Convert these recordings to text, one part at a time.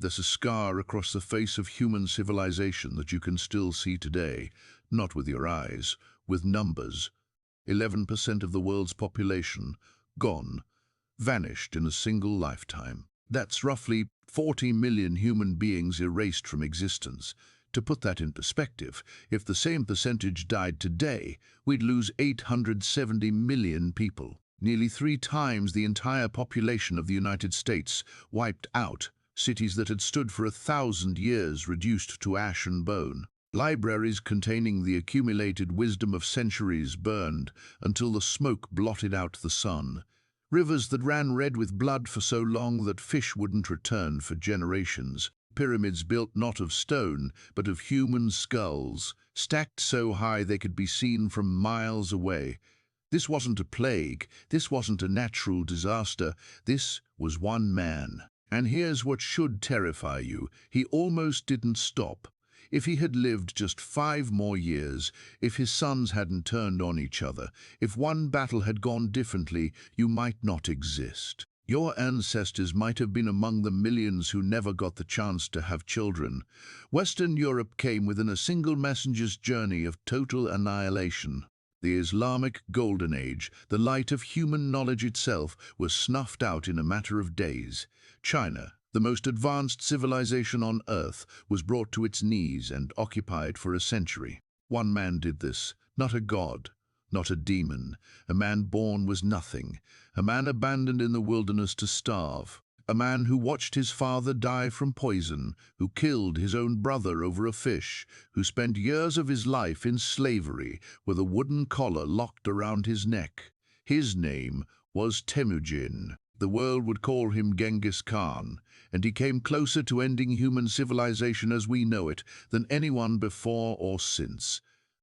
There's a scar across the face of human civilization that you can still see today, not with your eyes, with numbers. 11% of the world's population, gone, vanished in a single lifetime. That's roughly 40 million human beings erased from existence. To put that in perspective, if the same percentage died today, we'd lose 870 million people. Nearly 3 times the entire population of the United States wiped out. Cities that had stood for 1,000 years reduced to ash and bone. Libraries containing the accumulated wisdom of centuries burned until the smoke blotted out the sun. Rivers that ran red with blood for so long that fish wouldn't return for generations. Pyramids built not of stone, but of human skulls, stacked so high they could be seen from miles away. This wasn't a plague, this wasn't a natural disaster, this was one man. And here's what should terrify you. He almost didn't stop. If he had lived just 5 more years, if his sons hadn't turned on each other, if one battle had gone differently, you might not exist. Your ancestors might have been among the millions who never got the chance to have children. Western Europe came within a single messenger's journey of total annihilation. The Islamic Golden Age, the light of human knowledge itself, was snuffed out in a matter of days. China, the most advanced civilization on Earth, was brought to its knees and occupied for a century. One man did this, not a god, not a demon. A man born was nothing, a man abandoned in the wilderness to starve, a man who watched his father die from poison, who killed his own brother over a fish, who spent years of his life in slavery with a wooden collar locked around his neck. His name was Temujin. The world would call him Genghis Khan, and he came closer to ending human civilization as we know it than anyone before or since.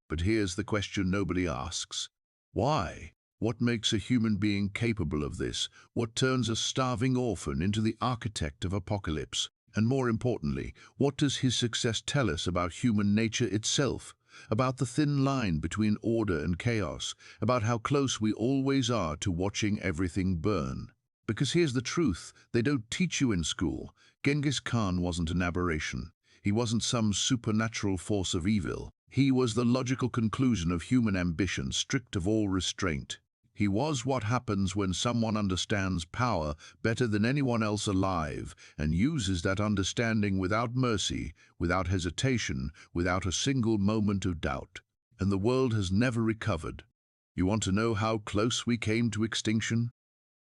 But here's the question nobody asks. Why? What makes a human being capable of this? What turns a starving orphan into the architect of apocalypse? And more importantly, what does his success tell us about human nature itself? About the thin line between order and chaos? About how close we always are to watching everything burn? Because here's the truth, they don't teach you in school. Genghis Khan wasn't an aberration. He wasn't some supernatural force of evil. He was the logical conclusion of human ambition, stripped of all restraint. He was what happens when someone understands power better than anyone else alive and uses that understanding without mercy, without hesitation, without a single moment of doubt. And the world has never recovered. You want to know how close we came to extinction?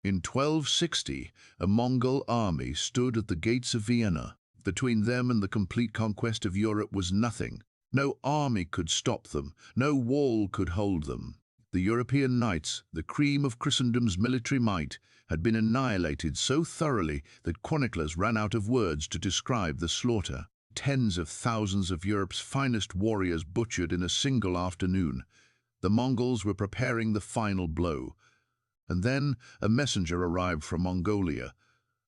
In 1260, a Mongol army stood at the gates of Vienna. Between them and the complete conquest of Europe was nothing. No army could stop them, no wall could hold them. The European knights, the cream of Christendom's military might, had been annihilated so thoroughly that chroniclers ran out of words to describe the slaughter. Tens of thousands of Europe's finest warriors butchered in a single afternoon. The Mongols were preparing the final blow. And then a messenger arrived from Mongolia.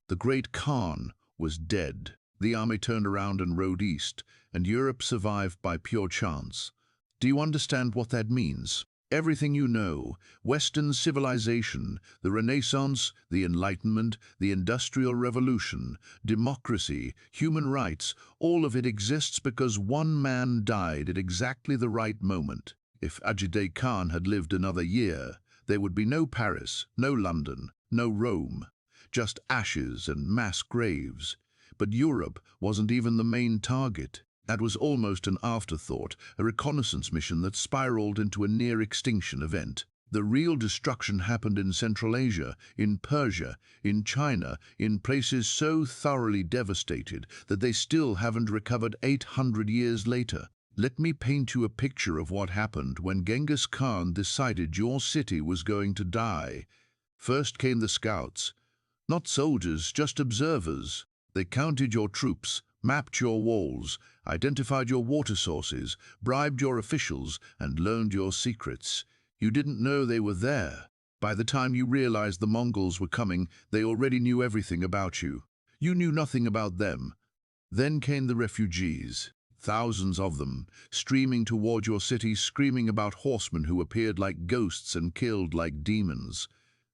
The great Khan was dead. The army turned around and rode east, and Europe survived by pure chance. Do you understand what that means? Everything you know, Western civilization, the Renaissance, the Enlightenment, the Industrial Revolution, democracy, human rights, all of it exists because one man died at exactly the right moment. If Ajit Khan had lived another year, there would be no Paris, no London, no Rome, just ashes and mass graves. But Europe wasn't even the main target. That was almost an afterthought, a reconnaissance mission that spiraled into a near-extinction event. The real destruction happened in Central Asia, in Persia, in China, in places so thoroughly devastated that they still haven't recovered 800 years later. Let me paint you a picture of what happened when Genghis Khan decided your city was going to die. First came the scouts. Not soldiers, just observers. They counted your troops, mapped your walls, identified your water sources, bribed your officials, and learned your secrets. You didn't know they were there. By the time you realized the Mongols were coming, they already knew everything about you. You knew nothing about them. Then came the refugees. Thousands of them, streaming toward your city, screaming about horsemen who appeared like ghosts and killed like demons.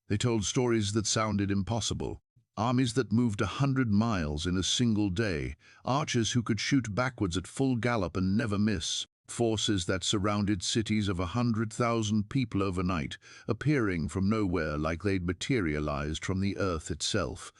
They told stories that sounded impossible. Armies that moved 100 miles in a single day, archers who could shoot backwards at full gallop and never miss, forces that surrounded cities of 100,000 people overnight, appearing from nowhere like they'd materialized from the earth itself.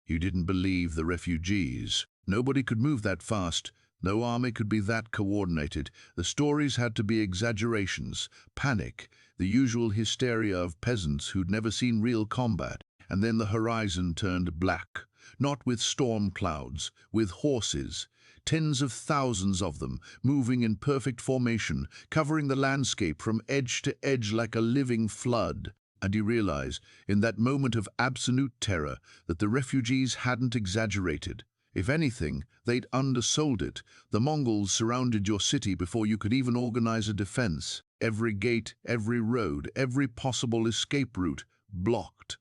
You didn't believe the refugees. Nobody could move that fast. No army could be that coordinated. The stories had to be exaggerations, panic, the usual hysteria of peasants who'd never seen real combat. And then the horizon turned black, not with storm clouds, with horses, tens of thousands of them, moving in perfect formation, covering the landscape from edge to edge like a living flood. And you realize, in that moment of absolute terror, that the refugees hadn't exaggerated. If anything, they'd undersold it. The Mongols surrounded your city before you could even organize a defense. Every gate, every road, every possible escape route blocked.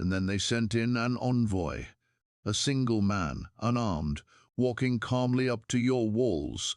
And then they sent in an envoy, a single man, unarmed, walking calmly up to your walls.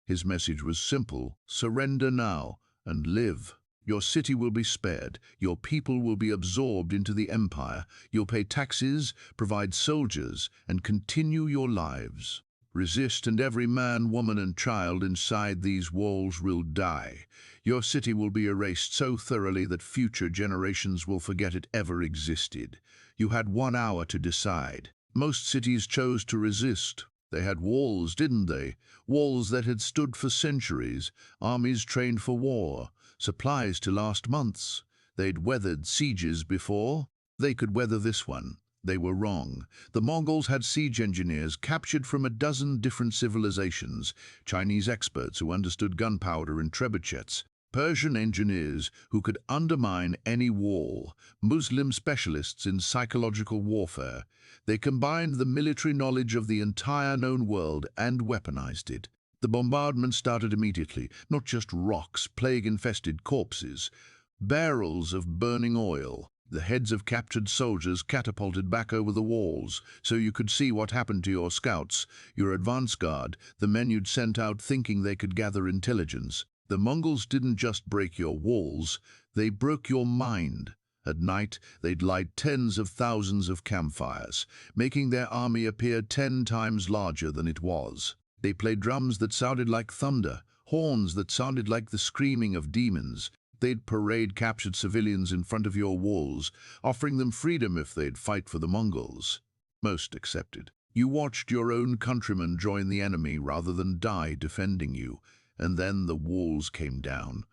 His message was simple: surrender now and live. Your city will be spared, your people will be absorbed into the empire, you'll pay taxes, provide soldiers, and continue your lives. Resist, and every man, woman, and child inside these walls will die. Your city will be erased so thoroughly that future generations will forget it ever existed. You had 1 hour to decide. Most cities chose to resist. They had walls, didn't they? Walls that had stood for centuries, armies trained for war, supplies to last months. They'd weathered sieges before. They could weather this one. They were wrong. The Mongols had siege engineers captured from a dozen different civilizations, Chinese experts who understood gunpowder and trebuchets, Persian engineers who could undermine any wall, Muslim specialists in psychological warfare. They combined the military knowledge of the entire known world and weaponized it. The bombardment started immediately, not just rocks, plague-infested corpses, barrels of burning oil. The heads of captured soldiers catapulted back over the walls, so you could see what happened to your scouts, your advance guard, the men you'd sent out thinking they could gather intelligence. The Mongols didn't just break your walls, they broke your mind. At night, they'd light tens of thousands of campfires, making their army appear 10 times larger than it was. They played drums that sounded like thunder, horns that sounded like the screaming of demons. They'd parade captured civilians in front of your walls, offering them freedom if they'd fight for the Mongols. Most accepted. You watched your own countrymen join the enemy rather than die defending you, and then the walls came down.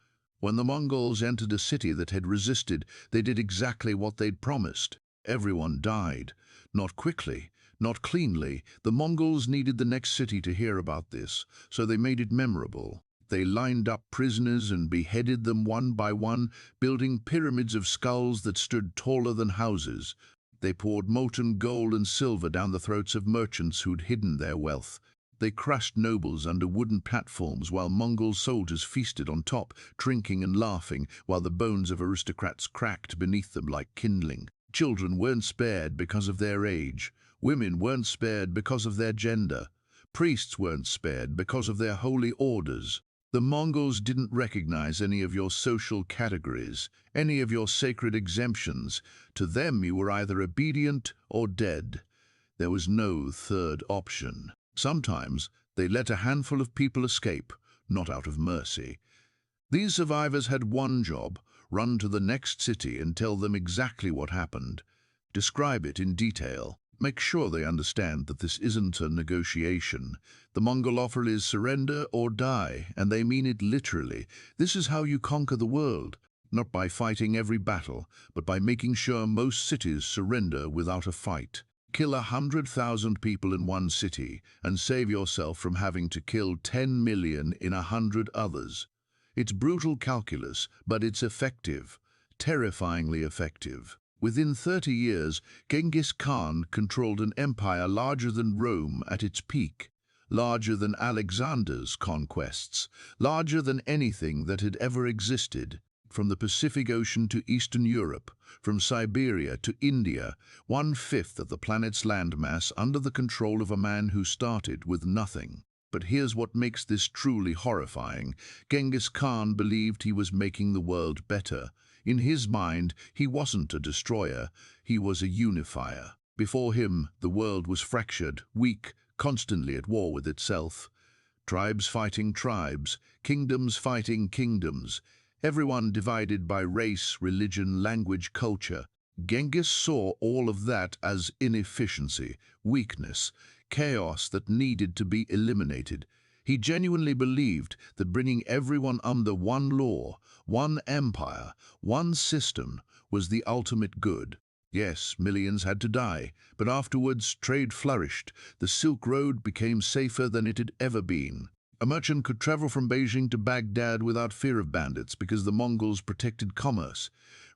When the Mongols entered a city that had resisted, they did exactly what they'd promised. Everyone died. Not quickly, not cleanly. The Mongols needed the next city to hear about this, so they made it memorable. They lined up prisoners and beheaded them one by one, building pyramids of skulls that stood taller than houses. They poured molten gold and silver down the throats of merchants who'd hidden their wealth. They crushed nobles under wooden platforms while Mongol soldiers feasted on top, drinking and laughing, while the bones of aristocrats cracked beneath them like kindling. Children weren't spared because of their age. Women weren't spared because of their gender. Priests weren't spared because of their holy orders. The Mongols didn't recognize any of your social categories, any of your sacred exemptions. To them, you were either obedient or dead. There was no third option. Sometimes they let a handful of people escape, not out of mercy. These survivors had one job: run to the next city and tell them exactly what happened. Describe it in detail. Make sure they understand that this isn't a negotiation. The Mongol offer is surrender or die, and they mean it literally. This is how you conquer the world, not by fighting every battle, but by making sure most cities surrender without a fight. Kill 100,000 people in one city and save yourself from having to kill 10 million in 100 others. It's brutal calculus, but it's effective, terrifyingly effective. Within 30 years, Genghis Khan controlled an empire larger than Rome at its peak, larger than Alexander's conquests, larger than anything that had ever existed. From the Pacific Ocean to Eastern Europe, from Siberia to India, 1/5 of the planet's landmass under the control of a man who started with nothing. But here's what makes this truly horrifying. Genghis Khan believed he was making the world better. In his mind, he wasn't a destroyer, he was a unifier. Before him, the world was fractured, weak, constantly at war with itself. Tribes fighting tribes, kingdoms fighting kingdoms, everyone divided by race, religion, language, culture. Genghis saw all of that as inefficiency, weakness, chaos that needed to be eliminated. He genuinely believed that bringing everyone under one law, one empire, one system was the ultimate good. Yes, millions had to die, but afterwards trade flourished. The Silk Road became safer than it had ever been. A merchant could travel from Beijing to Baghdad without fear of bandits because the Mongols protected commerce.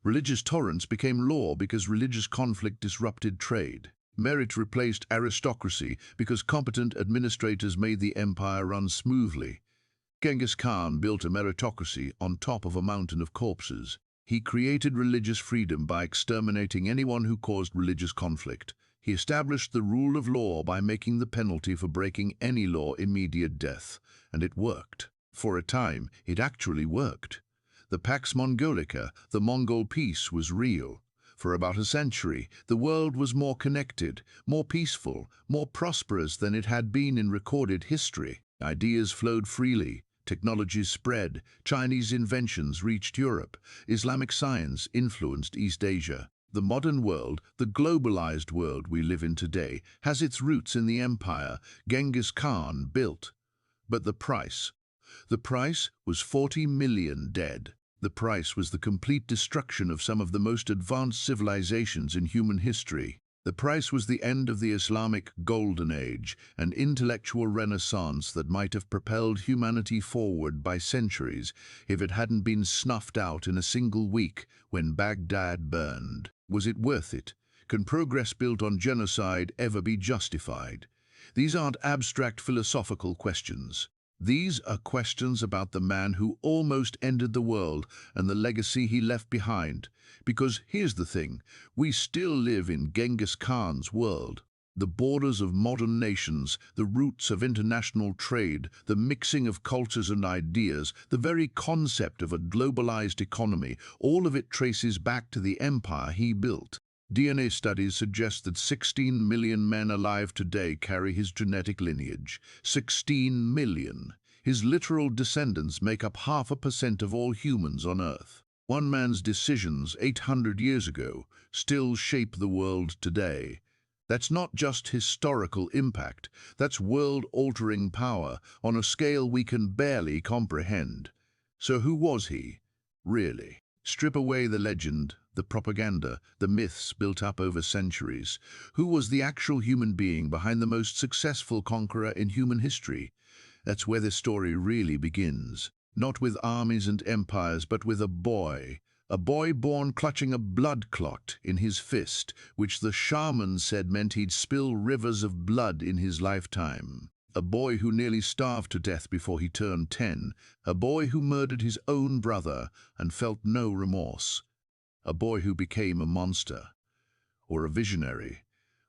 Religious tolerance became law because religious conflict disrupted trade. Merit replaced aristocracy because competent administrators made the empire run smoothly. Genghis Khan built a meritocracy on top of a mountain of corpses. He created religious freedom by exterminating anyone who caused religious conflict. He established the rule of law by making the penalty for breaking any law immediate death. And it worked. For a time, it actually worked. The Pax Mongolica, the Mongol peace, was real. For about a century, the world was more connected, more peaceful, more prosperous than it had been in recorded history. Ideas flowed freely. Technologies spread, Chinese inventions reached Europe, Islamic science influenced East Asia. The modern world, the globalized world we live in today, has its roots in the empire Genghis Khan built. But the price? The price was 40 million dead. The price was the complete destruction of some of the most advanced civilizations in human history. The price was the end of the Islamic Golden Age, an intellectual renaissance that might have propelled humanity forward by centuries if it hadn't been snuffed out in a single week when Baghdad burned. Was it worth it? Can progress built on genocide ever be justified? These aren't abstract philosophical questions. These are questions about the man who almost ended the world and the legacy he left behind. Because here's the thing, we still live in Genghis Khan's world. The borders of modern nations, the roots of international trade, the mixing of cultures and ideas, the very concept of a globalized economy, all of it traces back to the empire he built. DNA studies suggest that 16 million men alive today carry his genetic lineage. 16 million. His literal descendants make up 0.5% of all humans on Earth. One man's decisions 800 years ago still shape the world today. That's not just historical impact, that's world-altering power on a scale we can barely comprehend. So who was he, really? Strip away the legend, the propaganda, the myths built up over centuries. Who was the actual human being behind the most successful conqueror in human history? That's where this story really begins. Not with armies and empires, but with a boy. A boy born clutching a blood clot in his fist, which the shaman said meant he'd spill rivers of blood in his lifetime. A boy who nearly starved to death before he turned 10. A boy who murdered his own brother and felt no remorse. A boy who became a monster, or a visionary,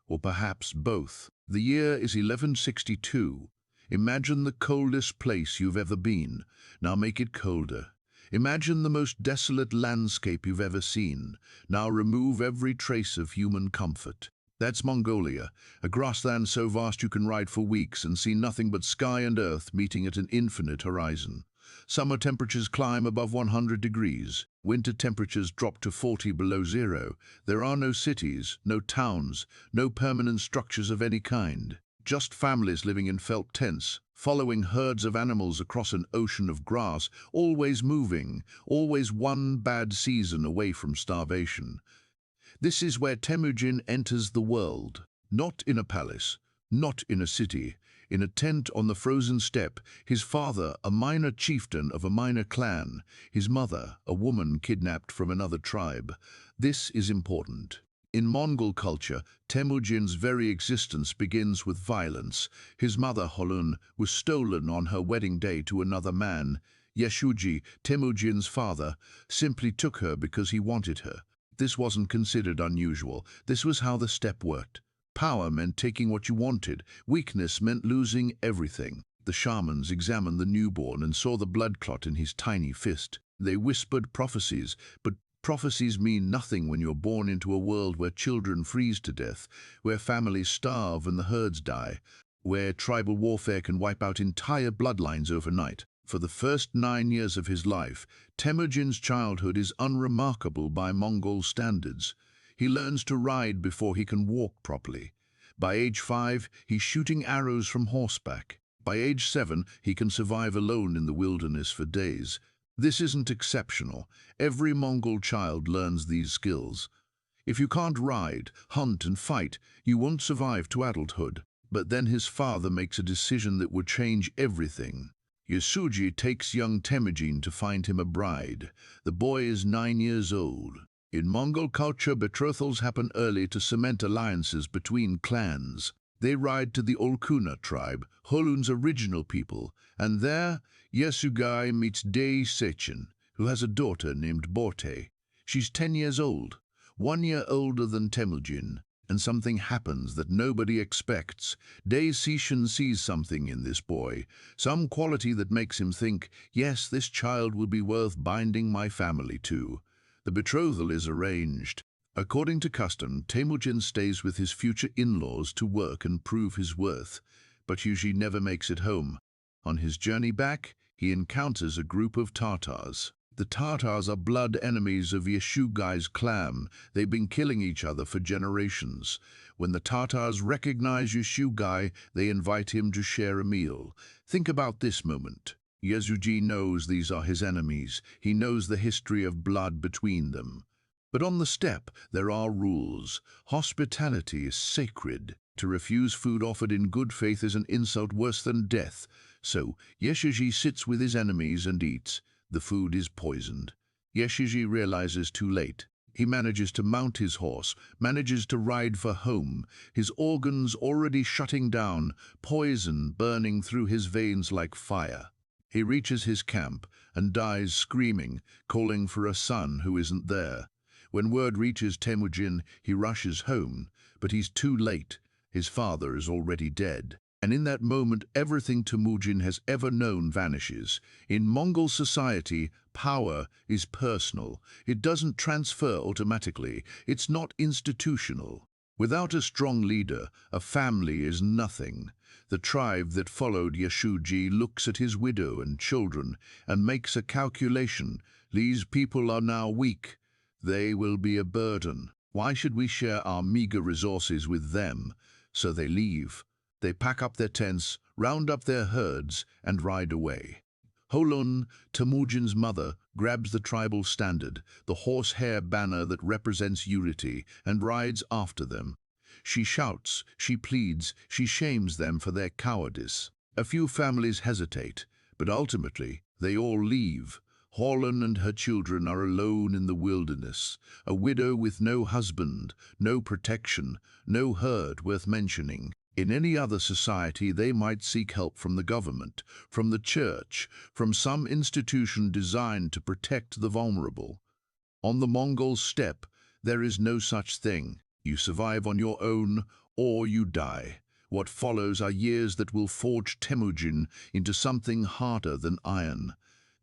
or perhaps both. The year is 1162. Imagine the coldest place you've ever been. Now make it colder. Imagine the most desolate landscape you've ever seen. Now remove every trace of human comfort. That's Mongolia, a grassland so vast you can ride for weeks and see nothing but sky and earth meeting at an infinite horizon. Summer temperatures climb above 100 degrees. Winter temperatures drop to 40 below zero. There are no cities, no towns, no permanent structures of any kind. Just families living in felt tents, following herds of animals across an ocean of grass, always moving, always one bad season away from starvation. This is where Temujin enters the world. Not in a palace, not in a city, in a tent on the frozen steppe, his father, a minor chieftain of a minor clan, his mother, a woman kidnapped from another tribe. This is important. In Mongol culture, Temujin's very existence begins with violence. His mother, Holun, was stolen on her wedding day to another man. Yeshuji, Temujin's father, simply took her because he wanted her. This wasn't considered unusual. This was how the steppe worked. Power meant taking what you wanted. Weakness meant losing everything. The shamans examined the newborn and saw the blood clot in his tiny fist. They whispered prophecies, but Prophecies mean nothing when you're born into a world where children freeze to death, where families starve and the herds die, where tribal warfare can wipe out entire bloodlines overnight. For the first 9 years of his life, Temujin's childhood is unremarkable by Mongol standards. He learns to ride before he can walk properly. By age 5, he's shooting arrows from horseback. By age 7, he can survive alone in the wilderness for days. This isn't exceptional. Every Mongol child learns these skills. If you can't ride, hunt and fight, you won't survive to adulthood. But then his father makes a decision that would change everything. Yasuji takes young Temujin to find him a bride. The boy is 9 years old. In Mongol culture, betrothals happen early to cement alliances between clans. They ride to the Olkuna tribe, Holun's original people, and there Yasugai meets Dei Sechin, who has a daughter named Borte. She's 10 years old, 1 year older than Temujin, and something happens that nobody expects. Dei Sechin sees something in this boy, some quality that makes him think, yes, this child will be worth binding my family to. The betrothal is arranged. According to custom, Temujin stays with his future in-laws to work and prove his worth, but usually never makes it home. On his journey back, he encounters a group of Tatars. The Tatars are blood enemies of Yashugai's clan. They've been killing each other for generations. When the Tatars recognize Yashugai, they invite him to share a meal. Think about this moment. Yasuji knows these are his enemies. He knows the history of blood between them. But on the steppe, there are rules. Hospitality is sacred. To refuse food offered in good faith is an insult worse than death. So, Yasuji sits with his enemies and eats. The food is poisoned. Yasuji realizes too late. He manages to mount his horse, manages to ride for home, his organs already shutting down, poison burning through his veins like fire. He reaches his camp and dies screaming, calling for a son who isn't there. When word reaches Temujin, he rushes home, but he's too late. His father is already dead. And in that moment, everything Temujin has ever known vanishes. In Mongol society, power is personal. It doesn't transfer automatically. It's not institutional. Without a strong leader, a family is nothing. The tribe that followed Yasuji looks at his widow and children and makes a calculation. These people are now weak. They will be a burden. Why should we share our meager resources with them? So they leave. They pack up their tents, round up their herds, and ride away. Holun, Temujin's mother, grabs the tribal standard, the horsehair banner that represents unity, and rides after them. She shouts, she pleads, she shames them for their cowardice. A few families hesitate, but ultimately they all leave. Holun and her children are alone in the wilderness, a widow with no husband, no protection, no herd worth mentioning. In any other society, they might seek help from the government, from the church, from some institution designed to protect the vulnerable. On the Mongol steppe, there is no such thing. You survive on your own, or you die. What follows are years that will forge Temujin into something harder than iron.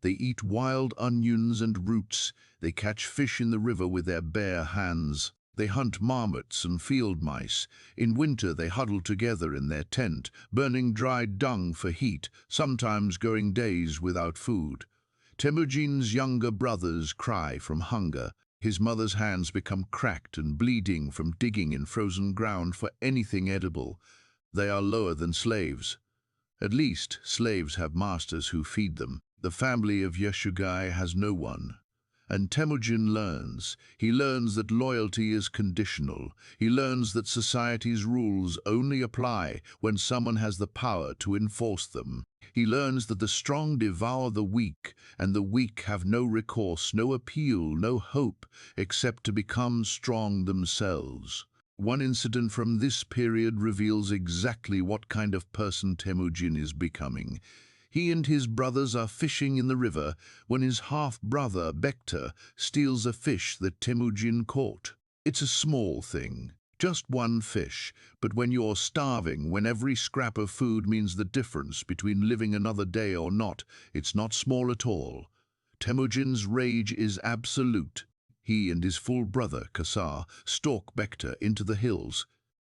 They eat wild onions and roots. They catch fish in the river with their bare hands. They hunt marmots and field mice. In winter they huddle together in their tent, burning dried dung for heat, sometimes going days without food. Temujin's younger brothers cry from hunger. His mother's hands become cracked and bleeding from digging in frozen ground for anything edible. They are lower than slaves. At least, slaves have masters who feed them. The family of Yasugai has no one. And Temujin learns. He learns that loyalty is conditional. He learns that society's rules only apply when someone has the power to enforce them. He learns that the strong devour the weak, and the weak have no recourse, no appeal, no hope, except to become strong themselves. One incident from this period reveals exactly what kind of person Temujin is becoming. He and his brothers are fishing in the river when his half-brother, Bekta, steals a fish that Temujin caught. It's a small thing, just one fish, but when you're starving, when every scrap of food means the difference between living another day or not, it's not small at all. Temujin's rage is absolute. He and his full brother, Kasar, stalk Bekta into the hills.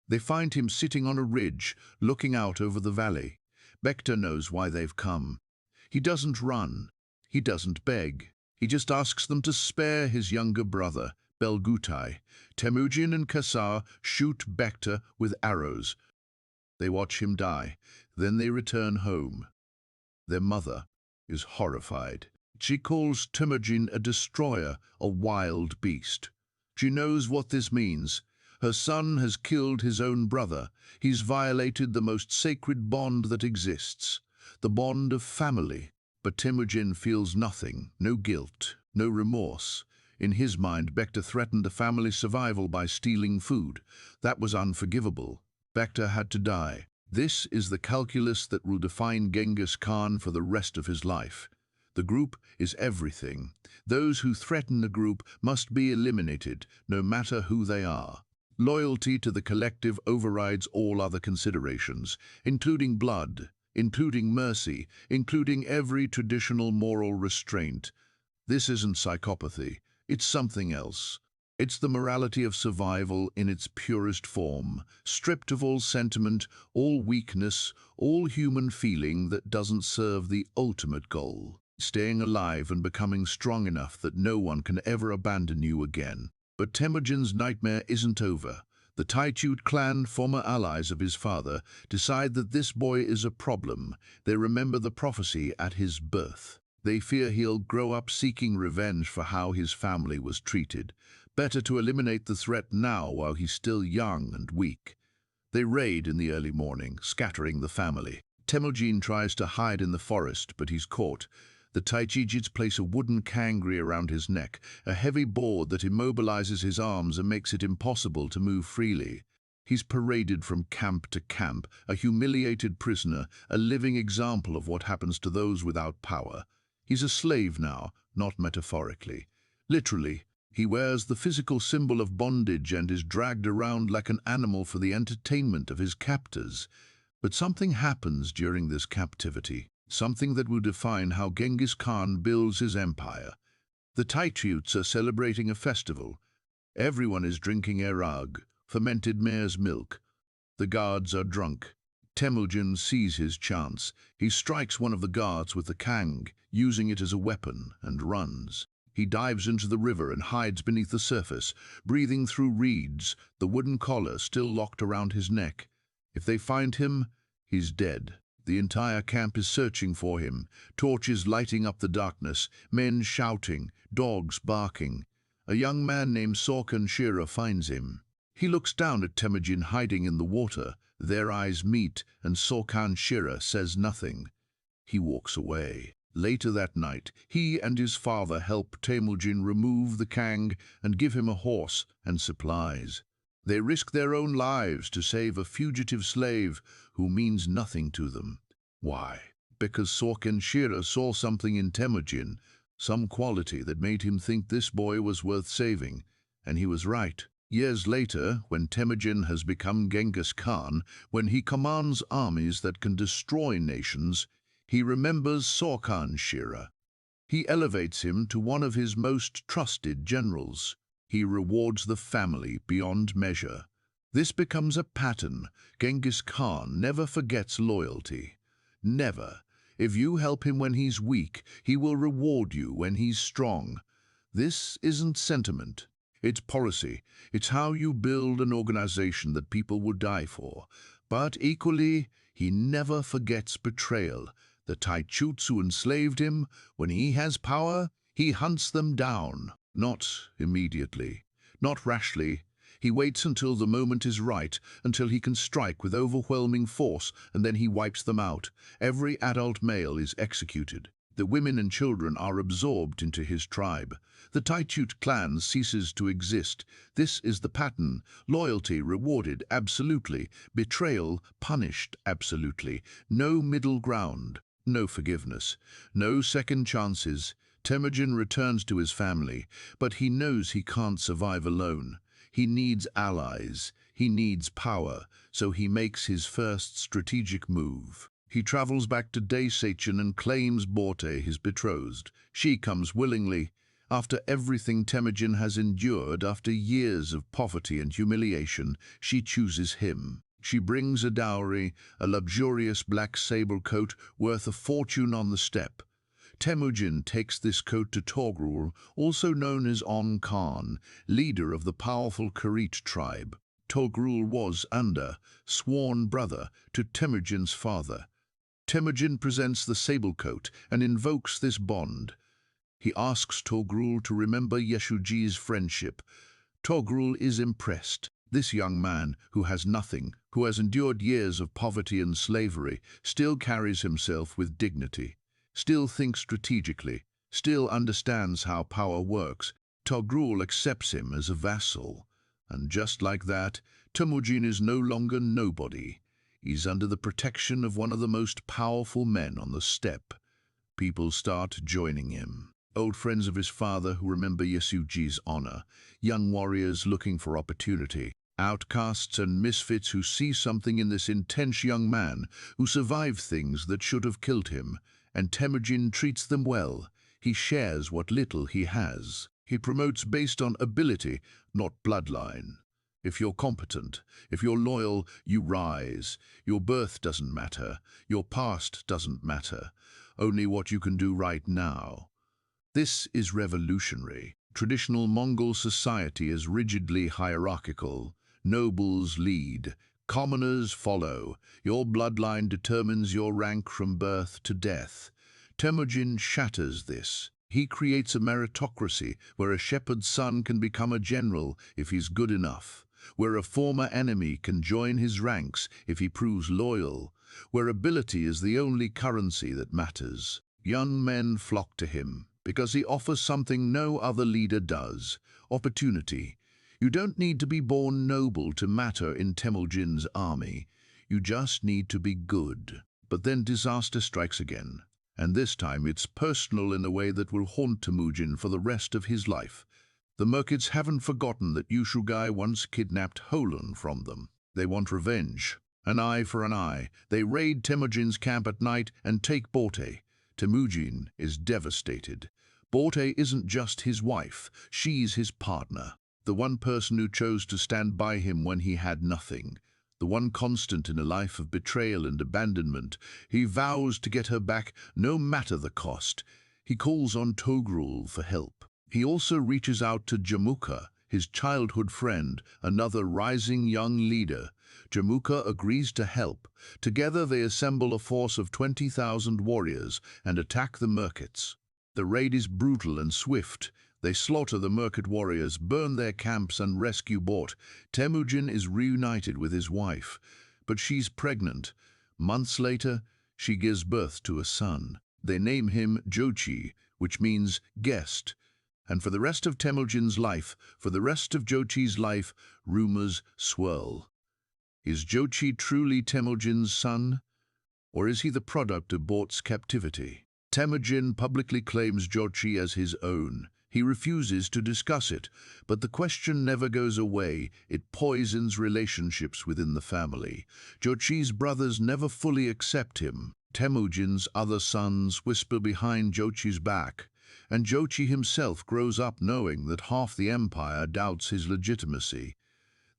They find him sitting on a ridge, looking out over the valley. Bekta knows why they've come. He doesn't run. He doesn't beg. He just asks them to spare his younger brother, Belgutai. Temujin and Kasar shoot Bekta with arrows. They watch him die. Then they return home. Their mother is horrified. She calls Temujin a destroyer, a wild beast. She knows what this means. Her son has killed his own brother. He's violated the most sacred bond that exists, the bond of family. But Temujin feels nothing, no guilt, no remorse. In his mind, Bekta threatened the family's survival by stealing food. That was unforgivable. Bekta had to die. This is the calculus that will define Genghis Khan for the rest of his life. The group is everything. Those who threaten the group must be eliminated, no matter who they are. Loyalty to the collective overrides all other considerations, including blood, including mercy, including every traditional moral restraint. This isn't psychopathy, it's something else. It's the morality of survival in its purest form, stripped of all sentiment, all weakness, all human feeling that doesn't serve the ultimate goal, staying alive and becoming strong enough that no one can ever abandon you again. But Temujin's nightmare isn't over. The Taitut clan, former allies of his father, decide that this boy is a problem. They remember the prophecy at his birth. They fear he'll grow up seeking revenge for how his family was treated. Better to eliminate the threat now while he's still young and weak. They raid in the early morning, scattering the family. Temujin tries to hide in the forest, but he's caught. The Taitujits place a wooden kangri around his neck, a heavy board that immobilizes his arms and makes it impossible to move freely. He's paraded from camp to camp, a humiliated prisoner, a living example of what happens to those without power. He's a slave now, not metaphorically. Literally, he wears the physical symbol of bondage and is dragged around like an animal for the entertainment of his captors. But something happens during this captivity. Something that will define how Genghis Khan builds his empire. The Taituts are celebrating a festival. Everyone is drinking erag, fermented mare's milk. The guards are drunk. Temujin sees his chance. He strikes one of the guards with the kang, using it as a weapon, and runs. He dives into the river and hides beneath the surface, breathing through reeds, the wooden collar still locked around his neck. If they find him, he's dead. The entire camp is searching for him, torches lighting up the darkness, men shouting, dogs barking. A young man named Sorkan Shira finds him. He looks down at Temujin hiding in the water. Their eyes meet, and Sorkan Shira says nothing. He walks away. Later that night, he and his father help Temujin remove the kang and give him a horse and supplies. They risk their own lives to save a fugitive slave who means nothing to them. Why? Because Sorkan Shira saw something in Temujin, some quality that made him think this boy was worth saving, and he was right. Years later, when Temujin has become Genghis Khan, when he commands armies that can destroy nations, he remembers Sorkan Shira. He elevates him to one of his most trusted generals. He rewards the family beyond measure. This becomes a pattern. Genghis Khan never forgets loyalty. Never. If you help him when he's weak, he will reward you when he's strong. This isn't sentiment. It's policy. It's how you build an organization that people will die for. But equally, he never forgets betrayal. The Taituts who enslaved him, when he has power, he hunts them down. Not immediately, not rashly. He waits until the moment is right, until he can strike with overwhelming force, and then he wipes them out. Every adult male is executed. The women and children are absorbed into his tribe. The Taitut clan ceases to exist. This is the pattern. Loyalty rewarded absolutely. Betrayal punished absolutely. No middle ground. No forgiveness. No second chances. Temujin returns to his family, but he knows he can't survive alone. He needs allies. He needs power, so he makes his first strategic move. He travels back to Daysachin and claims Borte, his betrothed. She comes willingly. After everything Temujin has endured, after years of poverty and humiliation, she chooses him. She brings a dowry, a luxurious black sable coat worth a fortune on the steppe. Temujin takes this coat to Togrul, also known as On Khan, leader of the powerful Karit tribe. Togrul was sworn brother to Temujin's father. Temujin presents the sable coat and invokes this bond. He asks Togrul to remember Yeshuji's friendship. Togrul is impressed. This young man, who has nothing, who has endured years of poverty and slavery, still carries himself with dignity, still thinks strategically, still understands how power works. Togrul accepts him as a vassal. And just like that, Temujin is no longer nobody. He's under the protection of one of the most powerful men on the steppe. People start joining him. Old friends of his father who remember Yeshuji's honor, young warriors looking for opportunity, outcasts and misfits who see something in this intense young man who survived things that should have killed him, and Temujin treats them well. He shares what little he has. He promotes based on ability, not bloodline. If you're competent, if you're loyal, you rise. Your birth doesn't matter. Your past doesn't matter. Only what you can do right now. This is revolutionary. Traditional Mongol society is rigidly hierarchical. Nobles lead. Commoners follow. Your bloodline determines your rank from birth to death. Temujin shatters this. He creates a meritocracy where a shepherd's son can become a general if he's good enough, where a former enemy can join his ranks if he proves loyal, where ability is the only currency that matters. Young men flock to him because he offers something no other leader does: opportunity. You don't need to be born noble to matter in Temujin's army. You just need to be good. But then disaster strikes again. And this time it's personal in a way that will haunt Temujin for the rest of his life. The Merkids haven't forgotten that Yushugai once kidnapped Holon from them. They want revenge. An eye for an eye. They raid Temujin's camp at night and take Borte. Temujin is devastated. Borte isn't just his wife, she's his partner. The one person who chose to stand by him when he had nothing. The one constant in a life of betrayal and abandonment. He vows to get her back no matter the cost. He calls on Togrul for help. He also reaches out to Jamuka, his childhood friend, another rising young leader. Jamuka agrees to help. Together they assemble a force of 20,000 warriors and attack the Merkids. The raid is brutal and swift. They slaughter the Merkid warriors, burn their camps and rescue Bort. Temujin is reunited with his wife, but she's pregnant. Months later, she gives birth to a son. They name him Jochi, which means guest. And for the rest of Temujin's life, for the rest of Jochi's life, rumors swirl. Is Jochi truly Temujin's son? Or is he the product of Bort's captivity? Temujin publicly claims Jochi as his own. He refuses to discuss it, but the question never goes away. It poisons relationships within the family. Jochi's brothers never fully accept him. Temujin's other sons whisper behind Jochi's back, and Jochi himself grows up knowing that half the empire doubts his legitimacy.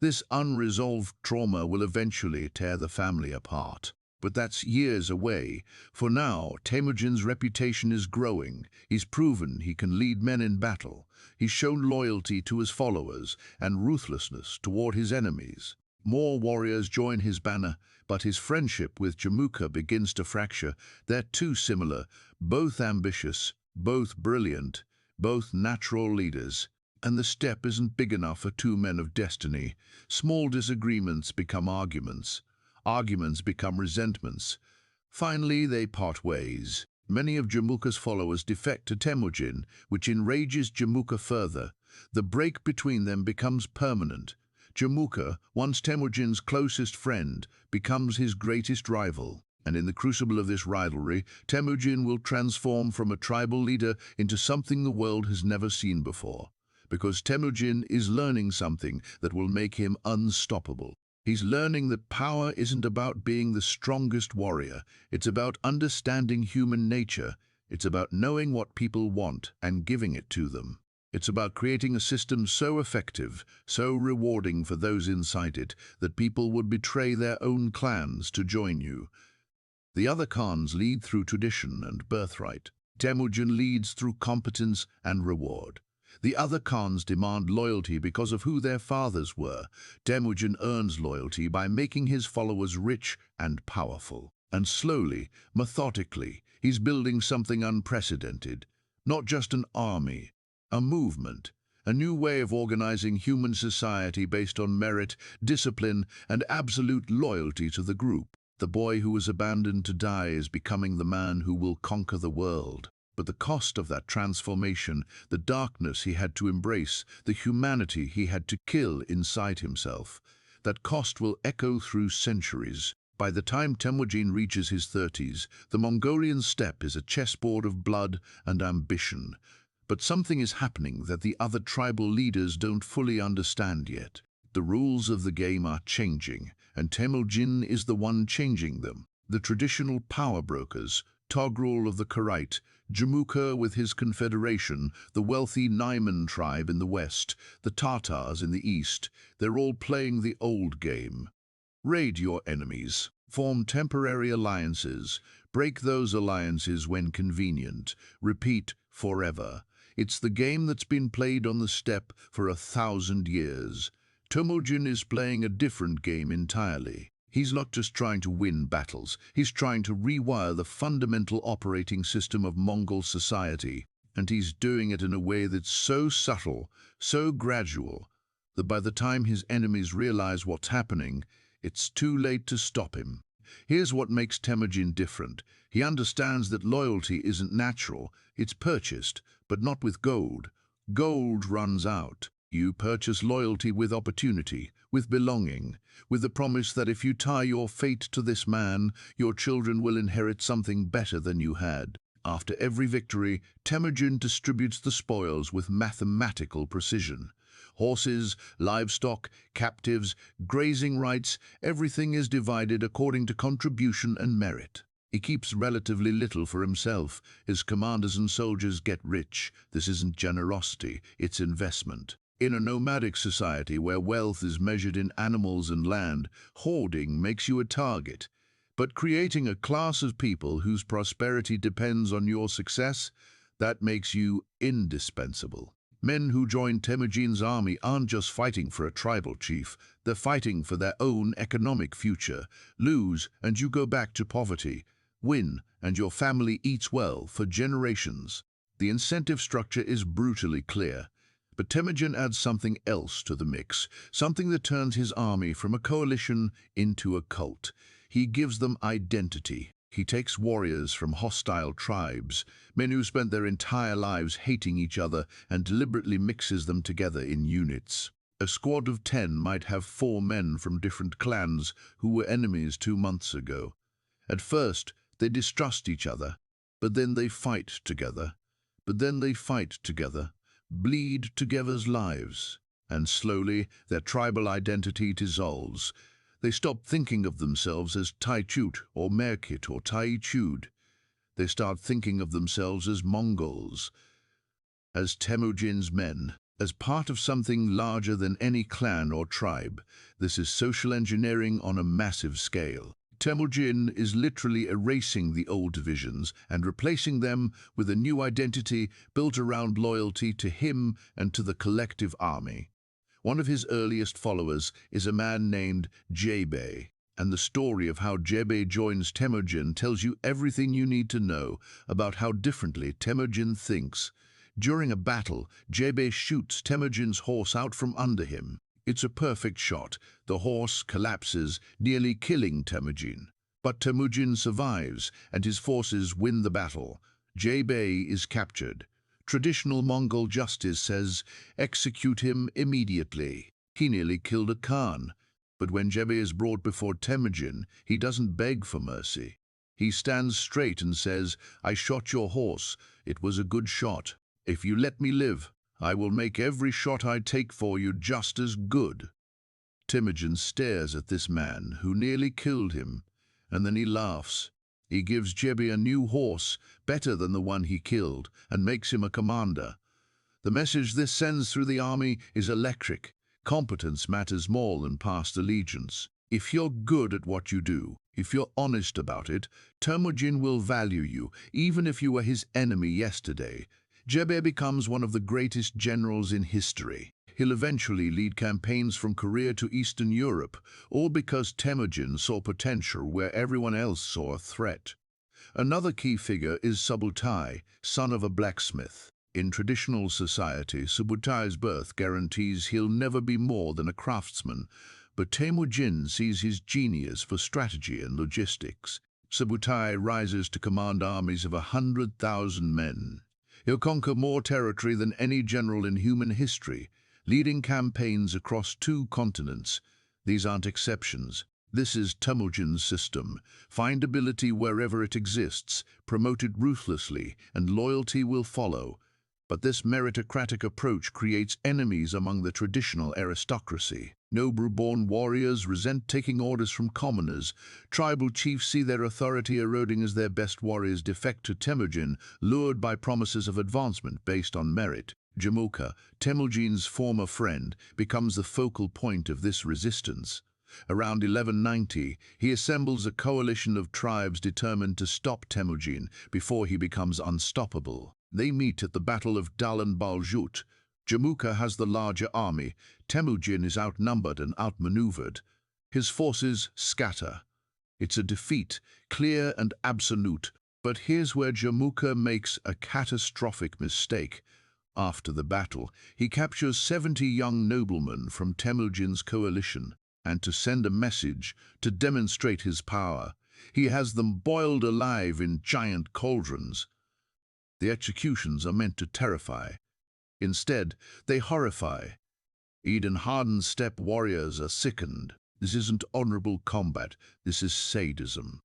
This unresolved trauma will eventually tear the family apart. But that's years away. For now, Temujin's reputation is growing. He's proven he can lead men in battle. He's shown loyalty to his followers and ruthlessness toward his enemies. More warriors join his banner, but his friendship with Jamuka begins to fracture. They're too similar, both ambitious, both brilliant, both natural leaders. And the steppe isn't big enough for two men of destiny. Small disagreements become arguments. Arguments become resentments. Finally, they part ways. Many of Jamuka's followers defect to Temujin, which enrages Jamuka further. The break between them becomes permanent. Jamuka, once Temujin's closest friend, becomes his greatest rival. And in the crucible of this rivalry, Temujin will transform from a tribal leader into something the world has never seen before. Because Temujin is learning something that will make him unstoppable. He's learning that power isn't about being the strongest warrior. It's about understanding human nature. It's about knowing what people want and giving it to them. It's about creating a system so effective, so rewarding for those inside it, that people would betray their own clans to join you. The other Khans lead through tradition and birthright. Temujin leads through competence and reward. The other Khans demand loyalty because of who their fathers were. Temujin earns loyalty by making his followers rich and powerful. And slowly, methodically, he's building something unprecedented. Not just an army, a movement, a new way of organizing human society based on merit, discipline, and absolute loyalty to the group. The boy who was abandoned to die is becoming the man who will conquer the world. But the cost of that transformation, the darkness he had to embrace, the humanity he had to kill inside himself, that cost will echo through centuries. By the time Temujin reaches his 30s, the Mongolian steppe is a chessboard of blood and ambition. But something is happening that the other tribal leaders don't fully understand yet. The rules of the game are changing, and Temujin is the one changing them. The traditional power brokers, Togrul of the Karite, Jamuka with his confederation, the wealthy Naiman tribe in the west, the Tatars in the east, they're all playing the old game. Raid your enemies, form temporary alliances, break those alliances when convenient, repeat forever. It's the game that's been played on the steppe for 1,000 years. Temujin is playing a different game entirely. He's not just trying to win battles, he's trying to rewire the fundamental operating system of Mongol society. And he's doing it in a way that's so subtle, so gradual, that by the time his enemies realize what's happening, it's too late to stop him. Here's what makes Temujin different. He understands that loyalty isn't natural, it's purchased, but not with gold. Gold runs out. You purchase loyalty with opportunity, with belonging, with the promise that if you tie your fate to this man, your children will inherit something better than you had. After every victory, Temujin distributes the spoils with mathematical precision. Horses, livestock, captives, grazing rights, everything is divided according to contribution and merit. He keeps relatively little for himself. His commanders and soldiers get rich. This isn't generosity, it's investment. In a nomadic society where wealth is measured in animals and land, hoarding makes you a target. But creating a class of people whose prosperity depends on your success, that makes you indispensable. Men who join Temujin's army aren't just fighting for a tribal chief, they're fighting for their own economic future. Lose, and you go back to poverty. Win, and your family eats well for generations. The incentive structure is brutally clear. But Temujin adds something else to the mix, something that turns his army from a coalition into a cult. He gives them identity. He takes warriors from hostile tribes, men who spent their entire lives hating each other, and deliberately mixes them together in units. A squad of 10 might have 4 men from different clans who were enemies 2 months ago. At first, they distrust each other, but then they fight together. Bleed together's lives, and slowly their tribal identity dissolves. They stop thinking of themselves as Taichut or Merkit or Taichud. They start thinking of themselves as Mongols, as Temujin's men, as part of something larger than any clan or tribe. This is social engineering on a massive scale. Temujin is literally erasing the old divisions and replacing them with a new identity built around loyalty to him and to the collective army. One of his earliest followers is a man named Jebe, and the story of how Jebe joins Temujin tells you everything you need to know about how differently Temujin thinks. During a battle, Jebe shoots Temujin's horse out from under him. It's a perfect shot. The horse collapses, nearly killing Temujin. But Temujin survives, and his forces win the battle. Jebe is captured. Traditional Mongol justice says, execute him immediately. He nearly killed a Khan. But when Jebe is brought before Temujin, he doesn't beg for mercy. He stands straight and says, I shot your horse. It was a good shot. If you let me live, I will make every shot I take for you just as good. Temujin stares at this man who nearly killed him, and then he laughs. He gives Jebi a new horse, better than the one he killed, and makes him a commander. The message this sends through the army is electric. Competence matters more than past allegiance. If you're good at what you do, if you're honest about it, Temujin will value you, even if you were his enemy yesterday. Jebi becomes one of the greatest generals in history. He'll eventually lead campaigns from Korea to Eastern Europe, all because Temujin saw potential where everyone else saw a threat. Another key figure is Subutai, son of a blacksmith. In traditional society, Subutai's birth guarantees he'll never be more than a craftsman, but Temujin sees his genius for strategy and logistics. Subutai rises to command armies of 100,000 men. He'll conquer more territory than any general in human history, leading campaigns across 2 continents. These aren't exceptions. This is Temujin's system. Find ability wherever it exists, promote it ruthlessly, and loyalty will follow. But this meritocratic approach creates enemies among the traditional aristocracy. Noble-born warriors resent taking orders from commoners. Tribal chiefs see their authority eroding as their best warriors defect to Temujin, lured by promises of advancement based on merit. Jamuka, Temujin's former friend, becomes the focal point of this resistance. Around 1190, he assembles a coalition of tribes determined to stop Temujin before he becomes unstoppable. They meet at the Battle of Dalan Baljut. Jamuka has the larger army. Temujin is outnumbered and outmaneuvered. His forces scatter. It's a defeat, clear and absolute. But here's where Jamuka makes a catastrophic mistake. After the battle, he captures 70 young noblemen from Temujin's coalition, and to send a message, to demonstrate his power, he has them boiled alive in giant cauldrons. The executions are meant to terrify. Instead, they horrify. Eden-hardened steppe warriors are sickened. This isn't honorable combat, this is sadism.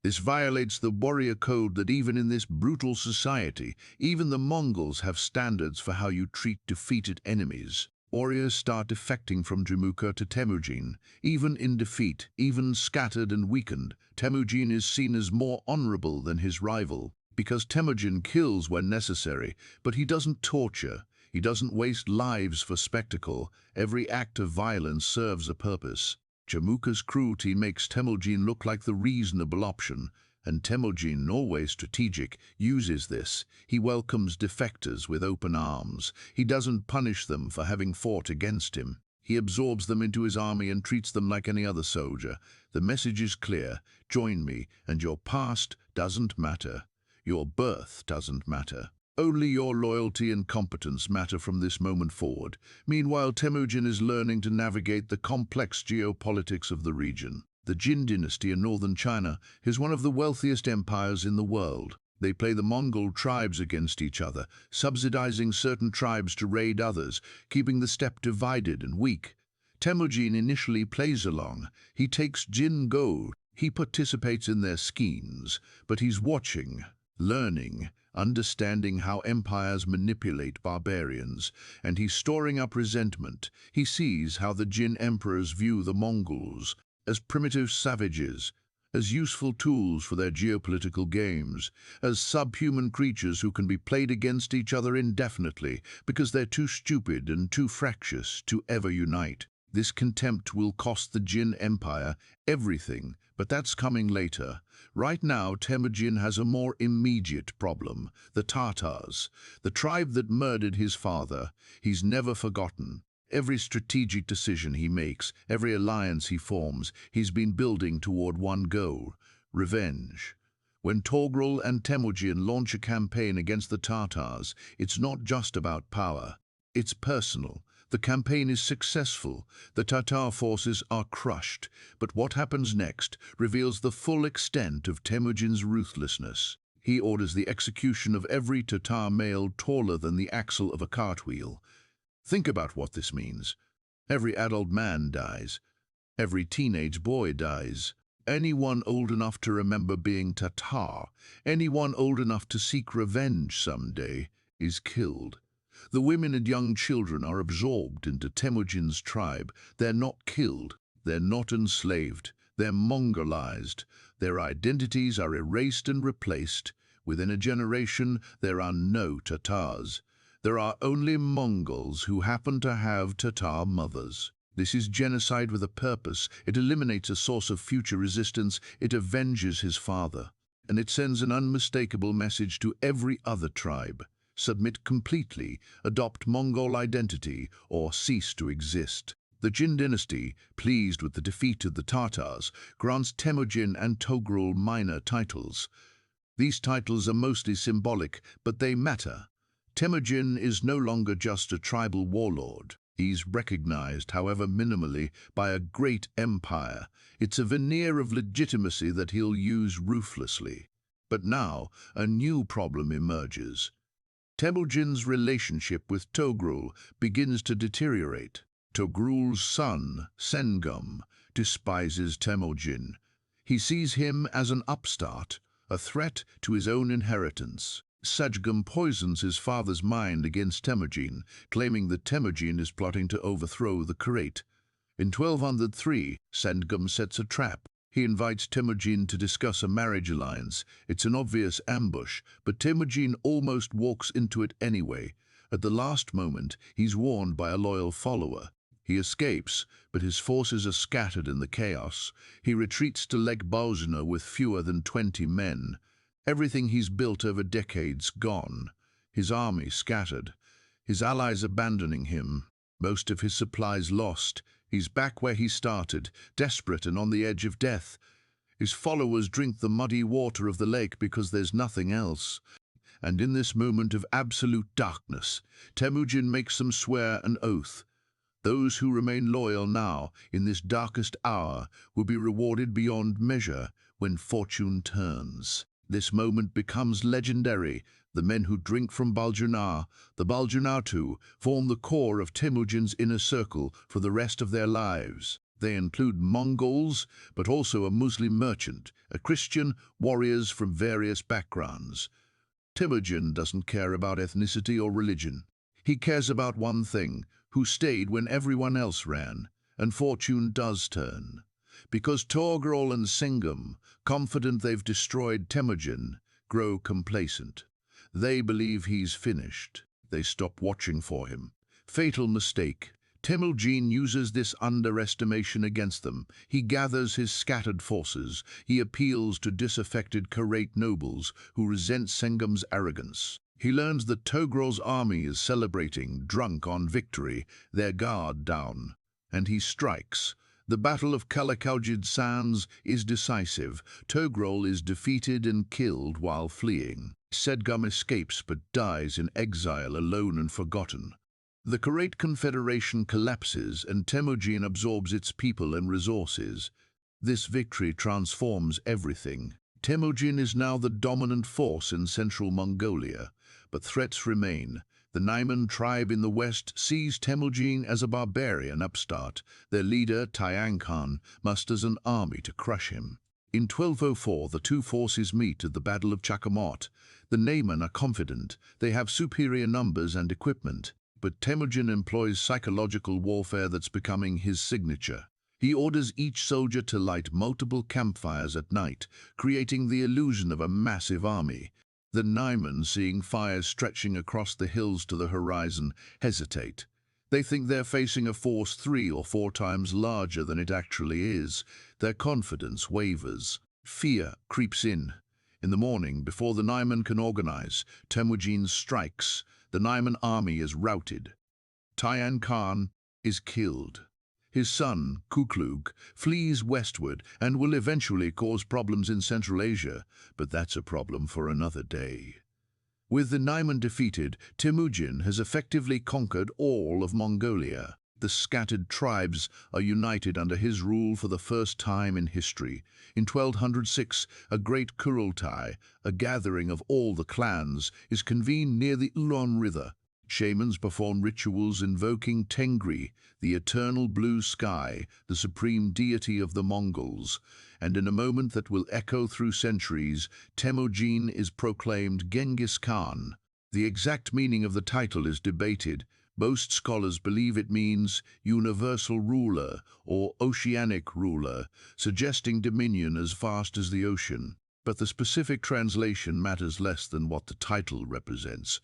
This violates the warrior code that even in this brutal society, even the Mongols have standards for how you treat defeated enemies. Warriors start defecting from Jamuka to Temujin. Even in defeat, even scattered and weakened, Temujin is seen as more honorable than his rival. Because Temujin kills when necessary, but he doesn't torture. He doesn't waste lives for spectacle. Every act of violence serves a purpose. Jamuka's cruelty makes Temujin look like the reasonable option, and Temujin, always strategic, uses this. He welcomes defectors with open arms. He doesn't punish them for having fought against him. He absorbs them into his army and treats them like any other soldier. The message is clear. Join me, and your past doesn't matter. Your birth doesn't matter. Only your loyalty and competence matter from this moment forward. Meanwhile, Temujin is learning to navigate the complex geopolitics of the region. The Jin dynasty in northern China is one of the wealthiest empires in the world. They play the Mongol tribes against each other, subsidizing certain tribes to raid others, keeping the steppe divided and weak. Temujin initially plays along. He takes Jin gold. He participates in their schemes, but he's watching, learning, understanding how empires manipulate barbarians, and he's storing up resentment. He sees how the Jin emperors view the Mongols as primitive savages, as useful tools for their geopolitical games, as subhuman creatures who can be played against each other indefinitely because they're too stupid and too fractious to ever unite. This contempt will cost the Jin Empire everything, but that's coming later. Right now, Temujin has a more immediate problem: the Tatars, the tribe that murdered his father. He's never forgotten. Every strategic decision he makes, every alliance he forms, he's been building toward one goal: revenge. When Togrul and Temujin launch a campaign against the Tatars, it's not just about power. It's personal. The campaign is successful. The Tatar forces are crushed. But what happens next reveals the full extent of Temujin's ruthlessness. He orders the execution of every Tatar male taller than the axle of a cartwheel. Think about what this means. Every adult man dies. Every teenage boy dies. Anyone old enough to remember being Tatar, anyone old enough to seek revenge someday, is killed. The women and young children are absorbed into Temujin's tribe. They're not killed. They're not enslaved. They're Mongolized. Their identities are erased and replaced. Within a generation, there are no Tatars. There are only Mongols who happen to have Tatar mothers. This is genocide with a purpose. It eliminates a source of future resistance. It avenges his father. And it sends an unmistakable message to every other tribe. Submit completely, adopt Mongol identity, or cease to exist. The Jin dynasty, pleased with the defeat of the Tatars, grants Temujin and Togrul minor titles. These titles are mostly symbolic, but they matter. Temujin is no longer just a tribal warlord. He's recognized, however minimally, by a great empire. It's a veneer of legitimacy that he'll use ruthlessly. But now, a new problem emerges. Temujin's relationship with Togrul begins to deteriorate. Togrul's son, Sengum, despises Temujin. He sees him as an upstart, a threat to his own inheritance. Sengum poisons his father's mind against Temujin, claiming that Temujin is plotting to overthrow the Kharat. In 1203, Sengum sets a trap. He invites Temujin to discuss a marriage alliance. It's an obvious ambush, but Temujin almost walks into it anyway. At the last moment, he's warned by a loyal follower. He escapes, but his forces are scattered in the chaos. He retreats to Lake Bausina with fewer than 20 men. Everything he's built over decades gone. His army scattered. His allies abandoning him. Most of his supplies lost. He's back where he started, desperate and on the edge of death. His followers drink the muddy water of the lake because there's nothing else. And in this moment of absolute darkness, Temujin makes them swear an oath. Those who remain loyal now, in this darkest hour, will be rewarded beyond measure when fortune turns. This moment becomes legendary. The men who drink from Baljunar, the Baljunatu, form the core of Temujin's inner circle for the rest of their lives. They include Mongols, but also a Muslim merchant, a Christian, warriors from various backgrounds. Temujin doesn't care about ethnicity or religion. He cares about one thing: who stayed when everyone else ran, and fortune does turn. Because Togrul and Sengum, confident they've destroyed Temujin, grow complacent. They believe he's finished. They stop watching for him. Fatal mistake. Temujin uses this underestimation against them. He gathers his scattered forces. He appeals to disaffected Kharat nobles who resent Sengum's arrogance. He learns that Togrul's army is celebrating, drunk on victory, their guard down. And he strikes. The Battle of Kalakaujid Sands is decisive. Togrul is defeated and killed while fleeing. Sengum escapes but dies in exile, alone and forgotten. The Kharat Confederation collapses and Temujin absorbs its people and resources. This victory transforms everything. Temujin is now the dominant force in central Mongolia, but threats remain. The Naiman tribe in the west sees Temujin as a barbarian upstart. Their leader, Genghis Khan, musters an army to crush him. In 1204, the two forces meet at the Battle of Chakamot. The Naiman are confident. They have superior numbers and equipment. But Temujin employs psychological warfare that's becoming his signature. He orders each soldier to light multiple campfires at night, creating the illusion of a massive army. The Naiman, seeing fires stretching across the hills to the horizon, hesitate. They think they're facing a force 3 or 4 times larger than it actually is. Their confidence wavers. Fear creeps in. In the morning, before the Naiman can organize, Temujin strikes. The Naiman army is routed. Genghis Khan is killed. His son, Kuklug, flees westward and will eventually cause problems in Central Asia, but that's a problem for another day. With the Naiman defeated, Temujin has effectively conquered all of Mongolia. The scattered tribes are united under his rule for the first time in history. In 1206, a great Kurultai, a gathering of all the clans, is convened near the Ulon River. Shamans perform rituals invoking Tengri, the eternal blue sky, the supreme deity of the Mongols. And in a moment that will echo through centuries, Temujin is proclaimed Genghis Khan. The exact meaning of the title is debated, Most scholars believe it means universal ruler or oceanic ruler, suggesting dominion as vast as the ocean. But the specific translation matters less than what the title represents.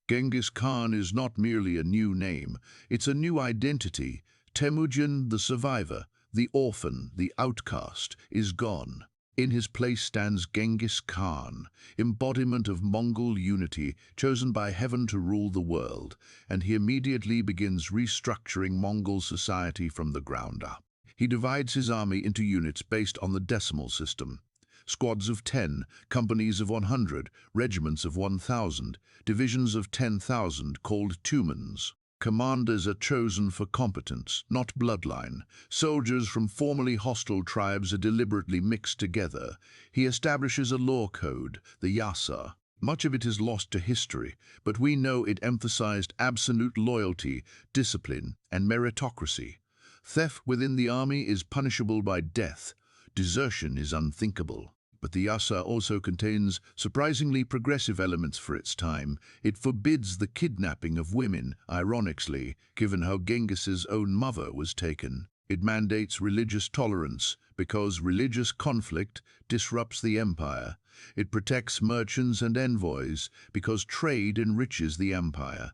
Genghis Khan is not merely a new name, it's a new identity. Temujin, the survivor, the orphan, the outcast, is gone. In his place stands Genghis Khan, embodiment of Mongol unity, chosen by heaven to rule the world, and he immediately begins restructuring Mongol society from the ground up. He divides his army into units based on the decimal system. Squads of 10, companies of 100, regiments of 1,000, divisions of 10,000 called tumens. Commanders are chosen for competence, not bloodline. Soldiers from formerly hostile tribes are deliberately mixed together. He establishes a law code, the Yasa. Much of it is lost to history, but we know it emphasized absolute loyalty, discipline, and meritocracy. Theft within the army is punishable by death. Desertion is unthinkable. But the Yasa also contains surprisingly progressive elements for its time. It forbids the kidnapping of women, ironically, given how Genghis's own mother was taken. It mandates religious tolerance, because religious conflict disrupts the empire. It protects merchants and envoys, because trade enriches the empire.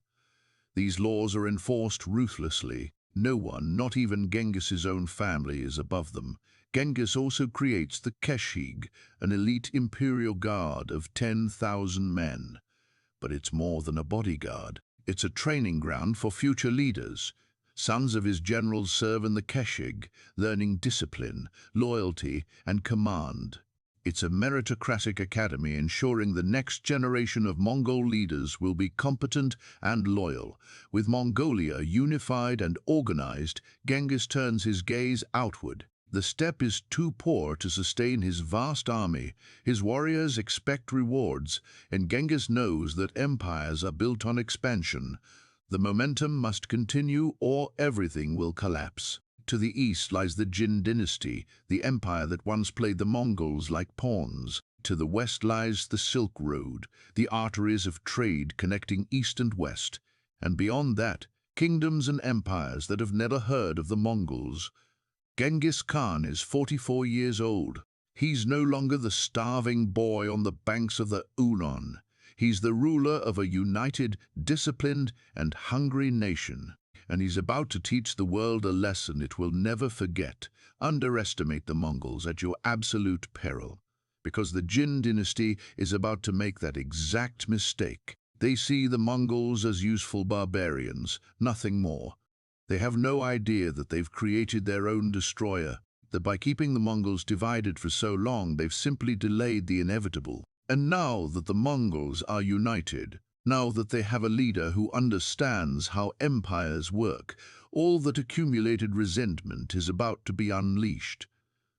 These laws are enforced ruthlessly. No one, not even Genghis's own family, is above them. Genghis also creates the Keshig, an elite imperial guard of 10,000 men. But it's more than a bodyguard. It's a training ground for future leaders. Sons of his generals serve in the Keshig, learning discipline, loyalty, and command. It's a meritocratic academy ensuring the next generation of Mongol leaders will be competent and loyal. With Mongolia unified and organized, Genghis turns his gaze outward. The steppe is too poor to sustain his vast army. His warriors expect rewards, and Genghis knows that empires are built on expansion. The momentum must continue or everything will collapse. To the east lies the Jin dynasty, the empire that once played the Mongols like pawns. To the west lies the Silk Road, the arteries of trade connecting east and west. And beyond that, kingdoms and empires that have never heard of the Mongols. Genghis Khan is 44 years old. He's no longer the starving boy on the banks of the Ulan. He's the ruler of a united, disciplined, and hungry nation. And he's about to teach the world a lesson it will never forget. Underestimate the Mongols at your absolute peril. Because the Jin dynasty is about to make that exact mistake. They see the Mongols as useful barbarians, nothing more. They have no idea that they've created their own destroyer, that by keeping the Mongols divided for so long, they've simply delayed the inevitable. And now that the Mongols are united, now that they have a leader who understands how empires work, all that accumulated resentment is about to be unleashed.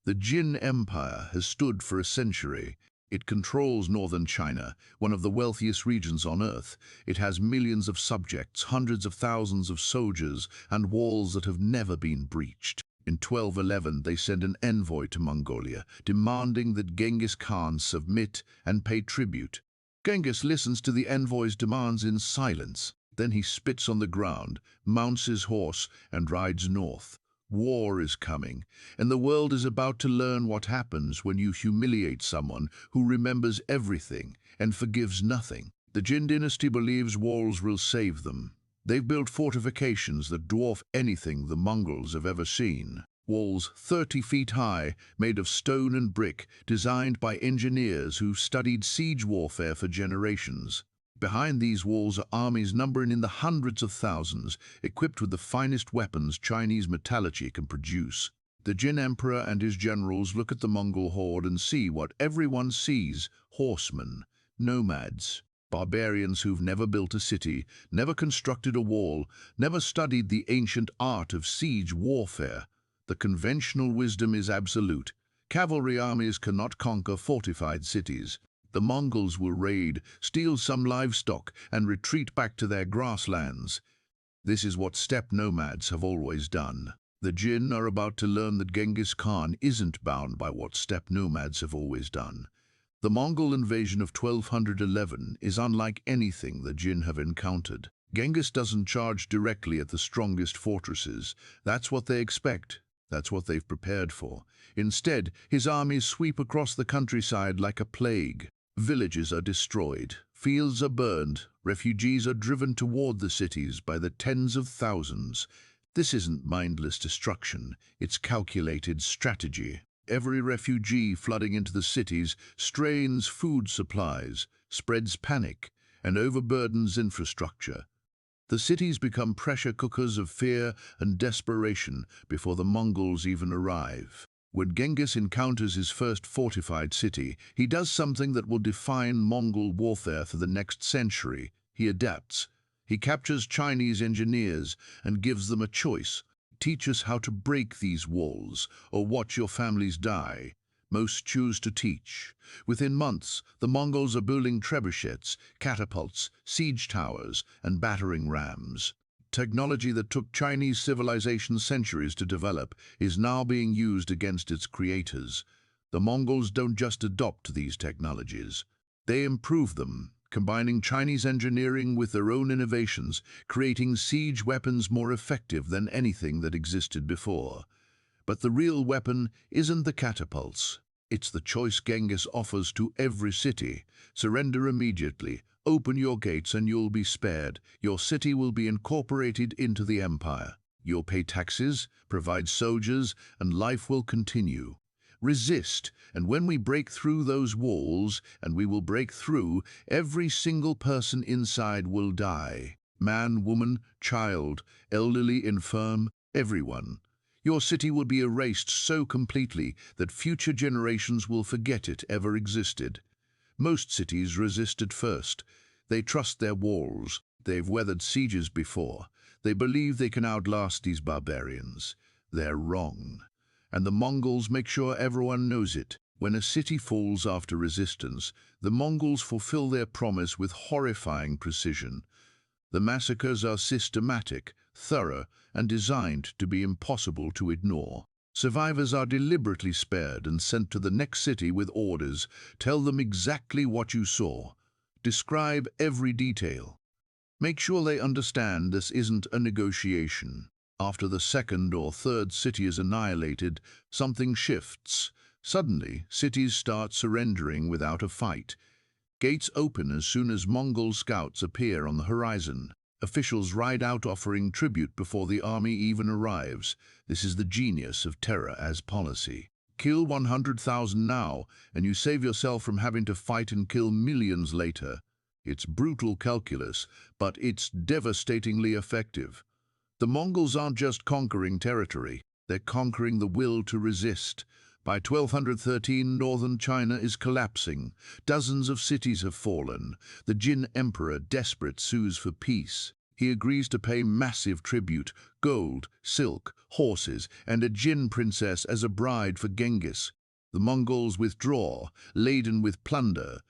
The Jin Empire has stood for a century. It controls northern China, one of the wealthiest regions on Earth. It has millions of subjects, hundreds of thousands of soldiers, and walls that have never been breached. In 1211, they send an envoy to Mongolia, demanding that Genghis Khan submit and pay tribute. Genghis listens to the envoy's demands in silence. Then he spits on the ground, mounts his horse, and rides north. War is coming, and the world is about to learn what happens when you humiliate someone who remembers everything and forgives nothing. The Jin dynasty believes walls will save them. They've built fortifications that dwarf anything the Mongols have ever seen. Walls 30 feet high, made of stone and brick, designed by engineers who studied siege warfare for generations. Behind these walls are armies numbering in the hundreds of thousands, equipped with the finest weapons Chinese metallurgy can produce. The Jin emperor and his generals look at the Mongol horde and see what everyone sees: horsemen, nomads, barbarians who've never built a city, never constructed a wall, never studied the ancient art of siege warfare. The conventional wisdom is absolute. Cavalry armies cannot conquer fortified cities. The Mongols will raid, steal some livestock, and retreat back to their grasslands. This is what steppe nomads have always done. The Jin are about to learn that Genghis Khan isn't bound by what steppe nomads have always done. The Mongol invasion of 1211 is unlike anything the Jin have encountered. Genghis doesn't charge directly at the strongest fortresses. That's what they expect. That's what they've prepared for. Instead, his armies sweep across the countryside like a plague. Villages are destroyed, fields are burned, refugees are driven toward the cities by the tens of thousands. This isn't mindless destruction, it's calculated strategy. Every refugee flooding into the cities strains food supplies, spreads panic, and overburdens infrastructure. The cities become pressure cookers of fear and desperation before the Mongols even arrive. When Genghis encounters his first fortified city, he does something that will define Mongol warfare for the next century. He adapts. He captures Chinese engineers and gives them a choice. Teach us how to break these walls, or watch your families die. Most choose to teach. Within months, the Mongols are building trebuchets, catapults, siege towers, and battering rams. Technology that took Chinese civilization centuries to develop is now being used against its creators. The Mongols don't just adopt these technologies. They improve them, combining Chinese engineering with their own innovations, creating siege weapons more effective than anything that existed before. But the real weapon isn't the catapults. It's the choice Genghis offers to every city. Surrender immediately. Open your gates and you'll be spared. Your city will be incorporated into the empire. You'll pay taxes, provide soldiers, and life will continue. Resist, and when we break through those walls, and we will break through, every single person inside will die. Man, woman, child, elderly, infirm, everyone. Your city will be erased so completely that future generations will forget it ever existed. Most cities resist at first. They trust their walls. They've weathered sieges before. They believe they can outlast these barbarians. They're wrong. And the Mongols make sure everyone knows it. When a city falls after resistance, the Mongols fulfill their promise with horrifying precision. The massacres are systematic, thorough, and designed to be impossible to ignore. Survivors are deliberately spared and sent to the next city with orders. Tell them exactly what you saw. Describe every detail. Make sure they understand this isn't a negotiation. After the second or third city is annihilated, something shifts. Suddenly, cities start surrendering without a fight. Gates open as soon as Mongol scouts appear on the horizon. Officials ride out offering tribute before the army even arrives. This is the genius of terror as policy. Kill 100,000 now, and you save yourself from having to fight and kill millions later. It's brutal calculus, but it's devastatingly effective. The Mongols aren't just conquering territory, they're conquering the will to resist. By 1213, northern China is collapsing. Dozens of cities have fallen. The Jin emperor, desperate, sues for peace. He agrees to pay massive tribute, gold, silk, horses, and a Jin princess as a bride for Genghis. The Mongols withdraw, laden with plunder.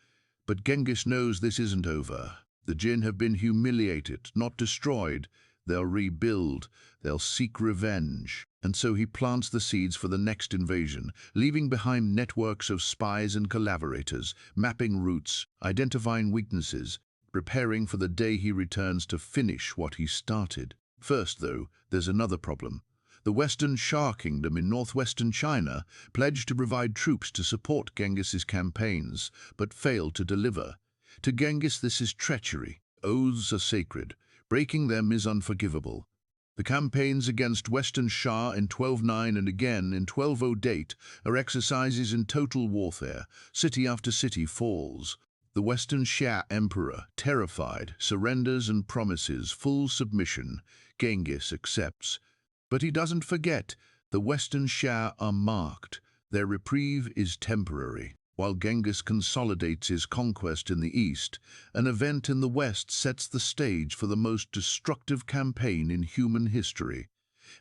But Genghis knows this isn't over. The Jin have been humiliated, not destroyed. They'll rebuild, they'll seek revenge. And so he plants the seeds for the next invasion, leaving behind networks of spies and collaborators, mapping routes, identifying weaknesses, preparing for the day he returns to finish what he started. First, though, there's another problem. The Western Shah Kingdom in northwestern China pledged to provide troops to support Genghis's campaigns, but failed to deliver. To Genghis, this is treachery. Oaths are sacred. Breaking them is unforgivable. The campaigns against Western Shah in 1209 and again in 1208 are exercises in total warfare. City after city falls. The Western Shah emperor, terrified, surrenders and promises full submission. Genghis accepts. But he doesn't forget, the Western Shah are marked. Their reprieve is temporary. While Genghis consolidates his conquest in the east, an event in the west sets the stage for the most destructive campaign in human history.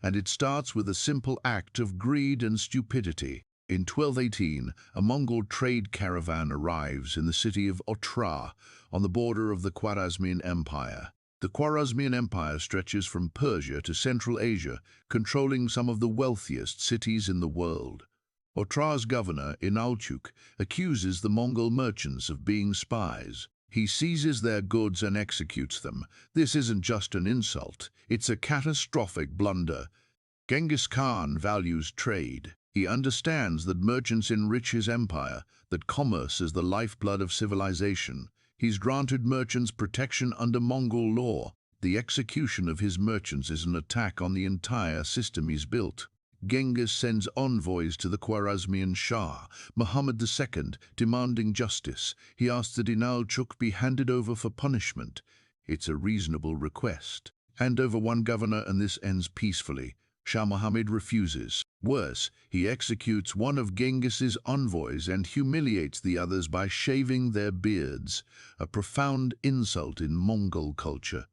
And it starts with a simple act of greed and stupidity. In 1218, a Mongol trade caravan arrives in the city of Otrar, on the border of the Khwarezmian Empire. The Khwarezmian Empire stretches from Persia to Central Asia, controlling some of the wealthiest cities in the world. Otrar's governor, Inalchuk, accuses the Mongol merchants of being spies. He seizes their goods and executes them. This isn't just an insult, it's a catastrophic blunder. Genghis Khan values trade. He understands that merchants enrich his empire, that commerce is the lifeblood of civilization. He's granted merchants protection under Mongol law. The execution of his merchants is an attack on the entire system he's built. Genghis sends envoys to the Khwarezmian Shah, Muhammad II, demanding justice. He asks that Inalchuk be handed over for punishment. It's a reasonable request. Hand over one governor and this ends peacefully. Shah Muhammad refuses. Worse, he executes one of Genghis's envoys and humiliates the others by shaving their beards, a profound insult in Mongol culture.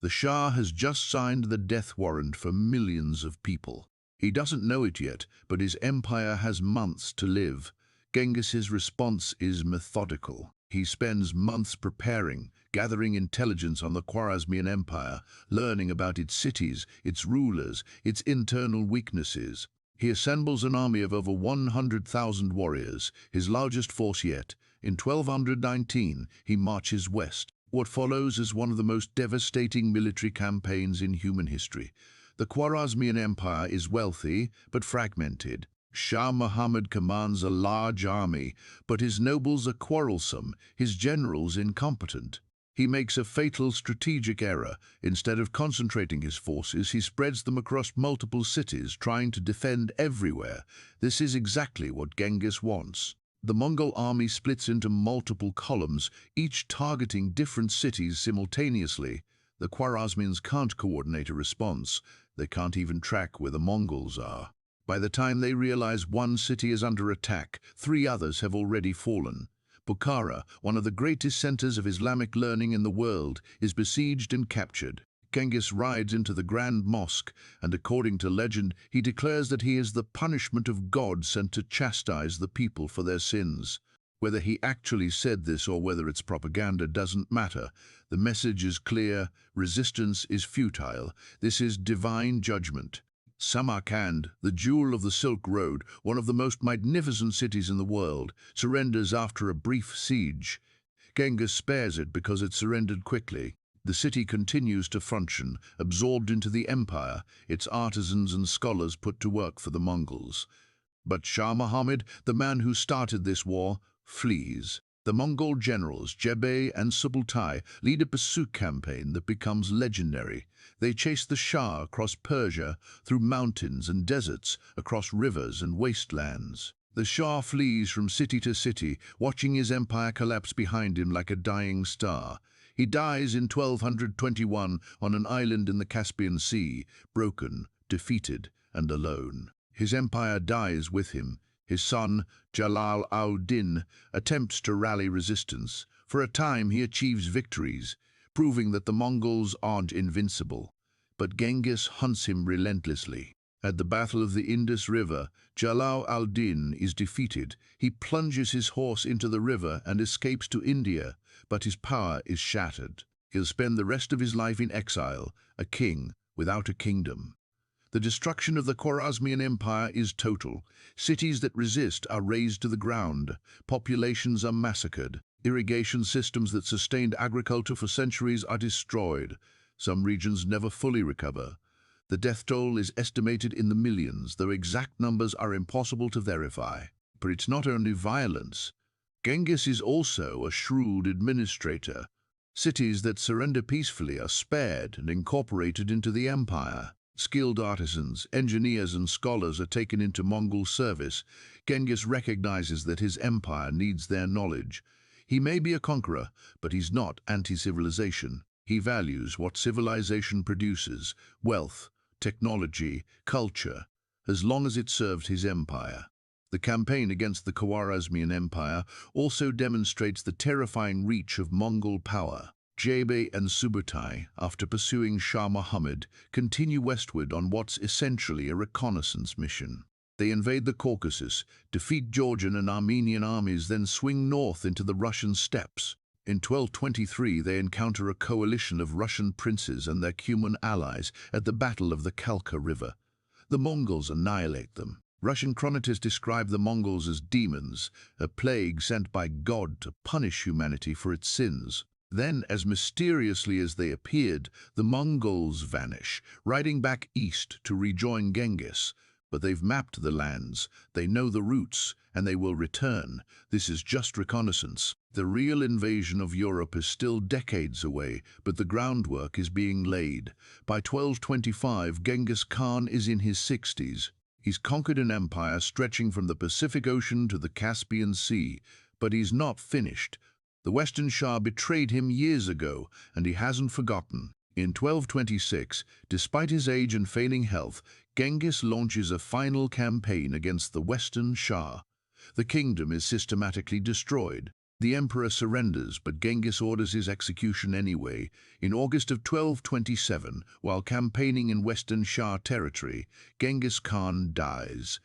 The Shah has just signed the death warrant for millions of people. He doesn't know it yet, but his empire has months to live. Genghis's response is methodical. He spends months preparing, gathering intelligence on the Khwarezmian Empire, learning about its cities, its rulers, its internal weaknesses. He assembles an army of over 100,000 warriors, his largest force yet. In 1219, he marches west. What follows is one of the most devastating military campaigns in human history. The Khwarezmian Empire is wealthy but fragmented. Shah Muhammad commands a large army, but his nobles are quarrelsome, his generals incompetent. He makes a fatal strategic error. Instead of concentrating his forces, he spreads them across multiple cities, trying to defend everywhere. This is exactly what Genghis wants. The Mongol army splits into multiple columns, each targeting different cities simultaneously. The Khwarezmians can't coordinate a response. They can't even track where the Mongols are. By the time they realize one city is under attack, 3 others have already fallen. Bukhara, one of the greatest centers of Islamic learning in the world, is besieged and captured. Genghis rides into the Grand Mosque, and according to legend, he declares that he is the punishment of God sent to chastise the people for their sins. Whether he actually said this or whether it's propaganda doesn't matter. The message is clear: resistance is futile. This is divine judgment. Samarkand, the jewel of the Silk Road, one of the most magnificent cities in the world, surrenders after a brief siege. Genghis spares it because it surrendered quickly. The city continues to function, absorbed into the empire, its artisans and scholars put to work for the Mongols. But Shah Muhammad, the man who started this war, flees. The Mongol generals, Jebe and Subutai, lead a pursuit campaign that becomes legendary. They chase the Shah across Persia, through mountains and deserts, across rivers and wastelands. The Shah flees from city to city, watching his empire collapse behind him like a dying star. He dies in 1221 on an island in the Caspian Sea, broken, defeated, and alone. His empire dies with him. His son, Jalal al-Din, attempts to rally resistance. For a time he achieves victories, proving that the Mongols aren't invincible. But Genghis hunts him relentlessly. At the Battle of the Indus River, Jalal al-Din is defeated. He plunges his horse into the river and escapes to India, but his power is shattered. He'll spend the rest of his life in exile, a king without a kingdom. The destruction of the Khwarezmian Empire is total. Cities that resist are razed to the ground. Populations are massacred. Irrigation systems that sustained agriculture for centuries are destroyed. Some regions never fully recover. The death toll is estimated in the millions, though exact numbers are impossible to verify. But it's not only violence. Genghis is also a shrewd administrator. Cities that surrender peacefully are spared and incorporated into the empire. Skilled artisans, engineers and scholars are taken into Mongol service. Genghis recognizes that his empire needs their knowledge. He may be a conqueror, but he's not anti-civilization. He values what civilization produces: wealth, technology, culture, as long as it serves his empire. The campaign against the Khwarezmian Empire also demonstrates the terrifying reach of Mongol power. Jebe and Subutai, after pursuing Shah Muhammad, continue westward on what's essentially a reconnaissance mission. They invade the Caucasus, defeat Georgian and Armenian armies, then swing north into the Russian steppes. In 1223, they encounter a coalition of Russian princes and their Cuman allies at the Battle of the Kalka River. The Mongols annihilate them. Russian chroniclers describe the Mongols as demons, a plague sent by God to punish humanity for its sins. Then, as mysteriously as they appeared, the Mongols vanish, riding back east to rejoin Genghis. But they've mapped the lands, they know the routes, and they will return. This is just reconnaissance. The real invasion of Europe is still decades away, but the groundwork is being laid. By 1225, Genghis Khan is in his 60s. He's conquered an empire stretching from the Pacific Ocean to the Caspian Sea, but he's not finished. The Western Shah betrayed him years ago, and he hasn't forgotten. In 1226, despite his age and failing health, Genghis launches a final campaign against the Western Shah. The kingdom is systematically destroyed. The emperor surrenders, but Genghis orders his execution anyway. In August of 1227, while campaigning in Western Shah territory, Genghis Khan dies.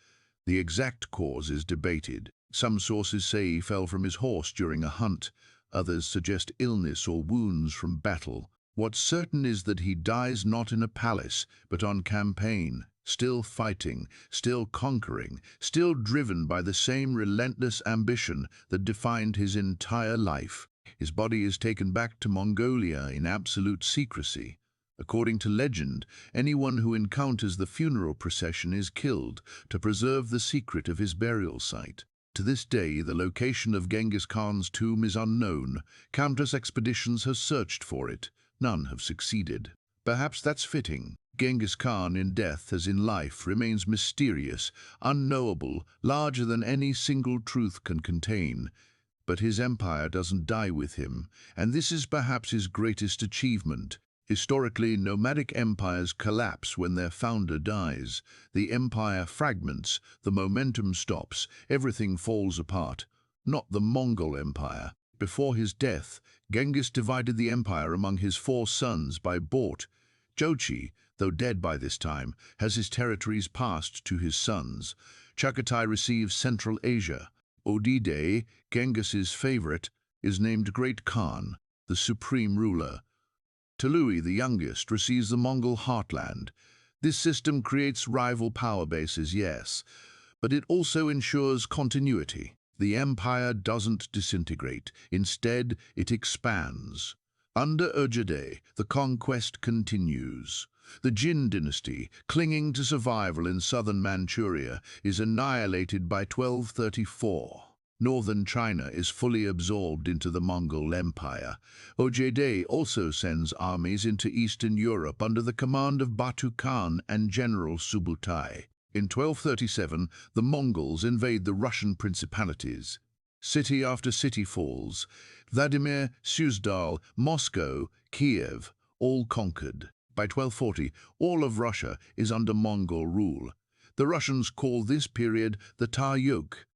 The exact cause is debated. Some sources say he fell from his horse during a hunt. Others suggest illness or wounds from battle. What's certain is that he dies not in a palace, but on campaign, still fighting, still conquering, still driven by the same relentless ambition that defined his entire life. His body is taken back to Mongolia in absolute secrecy. According to legend, anyone who encounters the funeral procession is killed to preserve the secret of his burial site. To this day, the location of Genghis Khan's tomb is unknown. Countless expeditions have searched for it. None have succeeded. Perhaps that's fitting. Genghis Khan, in death as in life, remains mysterious, unknowable, larger than any single truth can contain. But his empire doesn't die with him, and this is perhaps his greatest achievement. Historically, nomadic empires collapse when their founder dies. The empire fragments, the momentum stops, everything falls apart. Not the Mongol Empire. Before his death, Genghis divided the empire among his 4 sons by Bort. Jochi, though dead by this time, has his territories passed to his sons. Chagatai receives Central Asia. Odide, Genghis's favorite, is named Great Khan, the supreme ruler. Tului, the youngest, receives the Mongol heartland. This system creates rival power bases, yes, but it also ensures continuity. The empire doesn't disintegrate. Instead, it expands. Under Urgede, the conquest continues. The Jin dynasty, clinging to survival in southern Manchuria, is annihilated by 1234. Northern China is fully absorbed into the Mongol Empire. Ojede also sends armies into Eastern Europe under the command of Batu Khan and General Subutai. In 1237, the Mongols invade the Russian principalities. City after city falls. Vladimir, Suzdal, Moscow, Kiev, all conquered. By 1240, all of Russia is under Mongol rule. The Russians call this period the Tar-Yuk,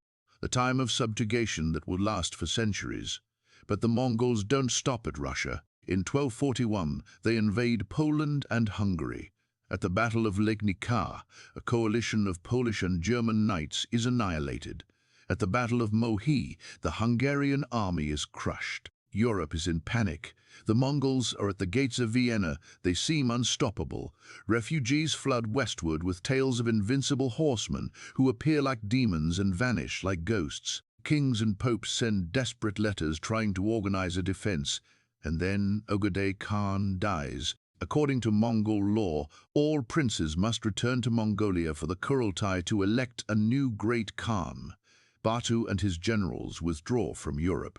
the time of subjugation that will last for centuries. But the Mongols don't stop at Russia. In 1241, they invade Poland and Hungary. At the Battle of Legnica, a coalition of Polish and German knights is annihilated. At the Battle of Mohi, the Hungarian army is crushed. Europe is in panic. The Mongols are at the gates of Vienna. They seem unstoppable. Refugees flood westward with tales of invincible horsemen who appear like demons and vanish like ghosts. Kings and popes send desperate letters trying to organize a defense. And then Ogedei Khan dies. According to Mongol law, all princes must return to Mongolia for the Kurultai to elect a new great Khan. Batu and his generals withdraw from Europe.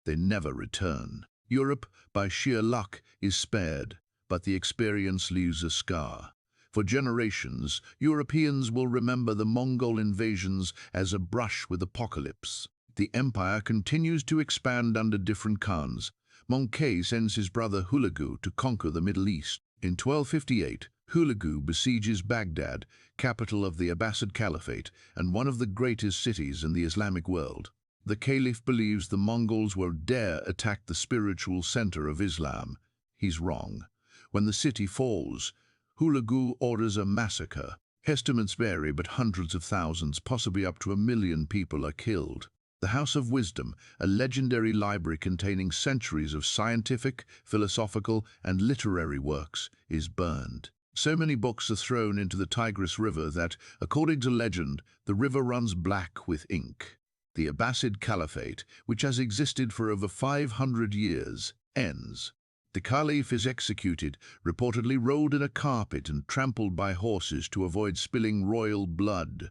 They never return. Europe, by sheer luck, is spared, but the experience leaves a scar. For generations, Europeans will remember the Mongol invasions as a brush with apocalypse. The empire continues to expand under different Khans. Monkey sends his brother Hulagu to conquer the Middle East. In 1258, Hulagu besieges Baghdad, capital of the Abbasid Caliphate and one of the greatest cities in the Islamic world. The Caliph believes the Mongols will dare attack the spiritual center of Islam. He's wrong. When the city falls, Hulagu orders a massacre. Estimates vary, but hundreds of thousands, possibly up to 1 million people are killed. The House of Wisdom, a legendary library containing centuries of scientific, philosophical, and literary works, is burned. So many books are thrown into the Tigris River that, according to legend, the river runs black with ink. The Abbasid Caliphate, which has existed for over 500 years, ends. The Caliph is executed, reportedly rolled in a carpet and trampled by horses to avoid spilling royal blood.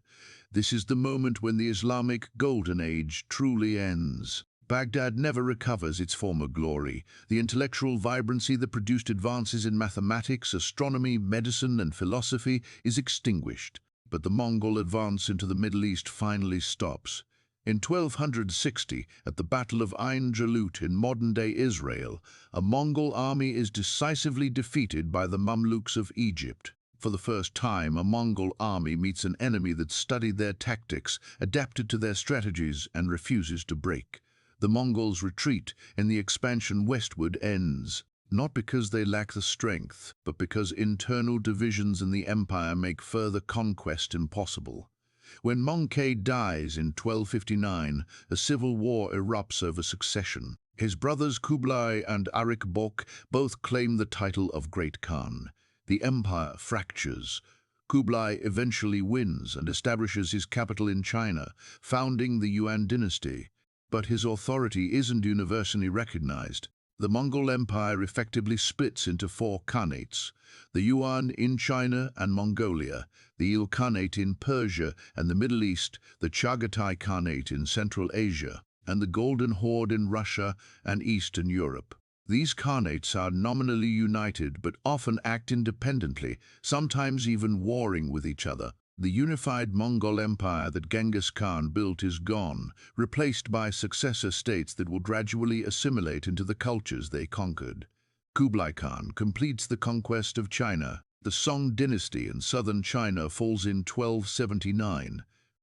This is the moment when the Islamic Golden Age truly ends. Baghdad never recovers its former glory. The intellectual vibrancy that produced advances in mathematics, astronomy, medicine, and philosophy is extinguished. But the Mongol advance into the Middle East finally stops. In 1260, at the Battle of Ain Jalut in modern-day Israel, a Mongol army is decisively defeated by the Mamluks of Egypt. For the first time, a Mongol army meets an enemy that studied their tactics, adapted to their strategies, and refuses to break. The Mongols retreat, and the expansion westward ends, not because they lack the strength, but because internal divisions in the empire make further conquest impossible. When Mongke dies in 1259, a civil war erupts over succession. His brothers Kublai and Arik Bok both claim the title of Great Khan. The empire fractures. Kublai eventually wins and establishes his capital in China, founding the Yuan dynasty. But his authority isn't universally recognized. The Mongol Empire effectively splits into four khanates: the Yuan in China and Mongolia, the Ilkhanate in Persia and the Middle East, the Chagatai Khanate in Central Asia, and the Golden Horde in Russia and Eastern Europe. These khanates are nominally united but often act independently, sometimes even warring with each other. The unified Mongol Empire that Genghis Khan built is gone, replaced by successor states that will gradually assimilate into the cultures they conquered. Kublai Khan completes the conquest of China. The Song dynasty in southern China falls in 1279.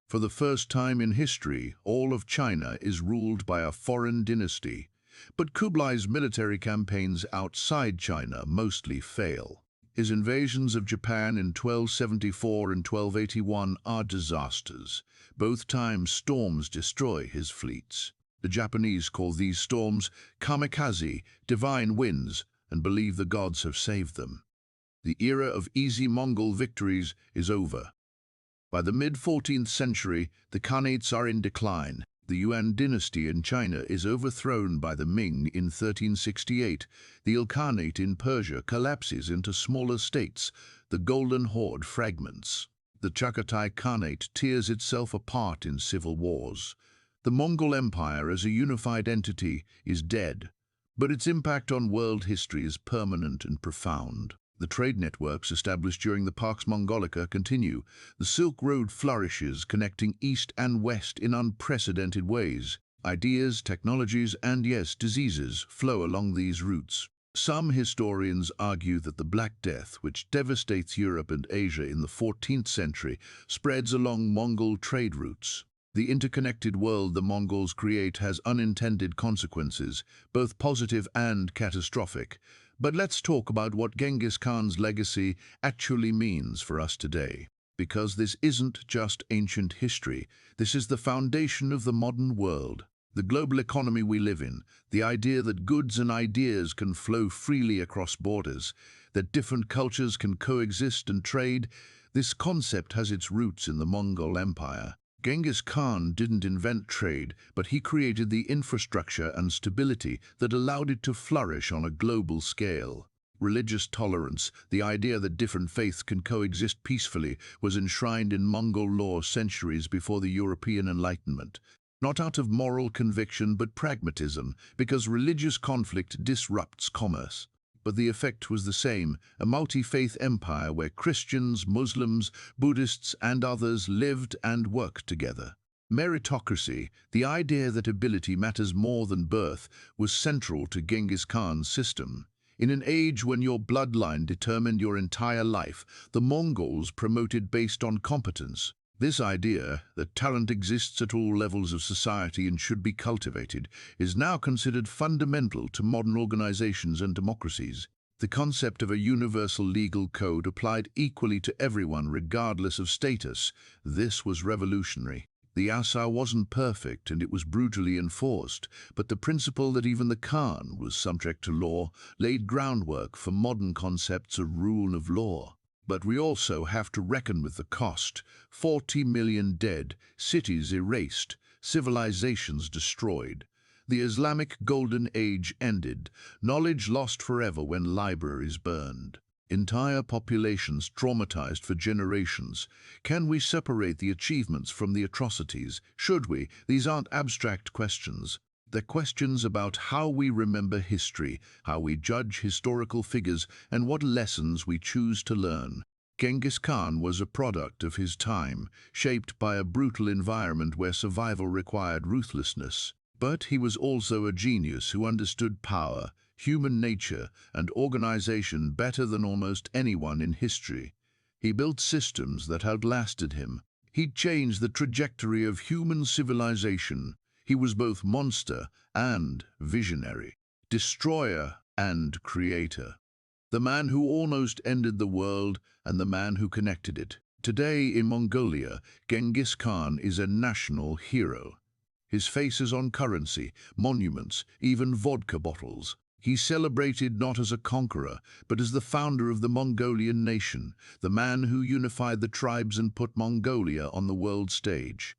For the first time in history, all of China is ruled by a foreign dynasty. But Kublai's military campaigns outside China mostly fail. His invasions of Japan in 1274 and 1281 are disasters. Both times storms destroy his fleets. The Japanese call these storms kamikaze, divine winds, and believe the gods have saved them. The era of easy Mongol victories is over. By the mid-14th century, the Khanates are in decline. The Yuan dynasty in China is overthrown by the Ming in 1368. The Ilkhanate in Persia collapses into smaller states. The Golden Horde fragments. The Chagatai Khanate tears itself apart in civil wars. The Mongol Empire as a unified entity is dead, but its impact on world history is permanent and profound. The trade networks established during the Pax Mongolica continue. The Silk Road flourishes, connecting East and West in unprecedented ways. Ideas, technologies, and yes, diseases flow along these routes. Some historians argue that the Black Death, which devastates Europe and Asia in the 14th century, spreads along Mongol trade routes. The interconnected world the Mongols create has unintended consequences, both positive and catastrophic. But let's talk about what Genghis Khan's legacy actually means for us today. Because this isn't just ancient history, this is the foundation of the modern world. The global economy we live in, the idea that goods and ideas can flow freely across borders, that different cultures can coexist and trade, this concept has its roots in the Mongol Empire. Genghis Khan didn't invent trade, but he created the infrastructure and stability that allowed it to flourish on a global scale. Religious tolerance, the idea that different faiths can coexist peacefully, was enshrined in Mongol law centuries before the European Enlightenment. Not out of moral conviction but pragmatism, because religious conflict disrupts commerce. But the effect was the same, a multi-faith empire where Christians, Muslims, Buddhists, and others lived and worked together. Meritocracy, the idea that ability matters more than birth, was central to Genghis Khan's system. In an age when your bloodline determined your entire life, the Mongols promoted based on competence. This idea, that talent exists at all levels of society and should be cultivated, is now considered fundamental to modern organizations and democracies. The concept of a universal legal code applied equally to everyone regardless of status. This was revolutionary. The Asa wasn't perfect and it was brutally enforced, but the principle that even the Khan was subject to law laid groundwork for modern concepts of rule of law. But we also have to reckon with the cost. 40 million dead, cities erased, civilizations destroyed. The Islamic Golden Age ended, knowledge lost forever when libraries burned. Entire populations traumatized for generations. Can we separate the achievements from the atrocities? Should we? These aren't abstract questions. They're questions about how we remember history, how we judge historical figures, and what lessons we choose to learn. Genghis Khan was a product of his time, shaped by a brutal environment where survival required ruthlessness. But he was also a genius who understood power, human nature, and organization better than almost anyone in history. He built systems that outlasted him. He changed the trajectory of human civilization. He was both monster and visionary, destroyer and creator. The man who almost ended the world and the man who connected it. Today in Mongolia, Genghis Khan is a national hero. His face is on currency, monuments, even vodka bottles. He's celebrated not as a conqueror, but as the founder of the Mongolian nation, the man who unified the tribes and put Mongolia on the world stage.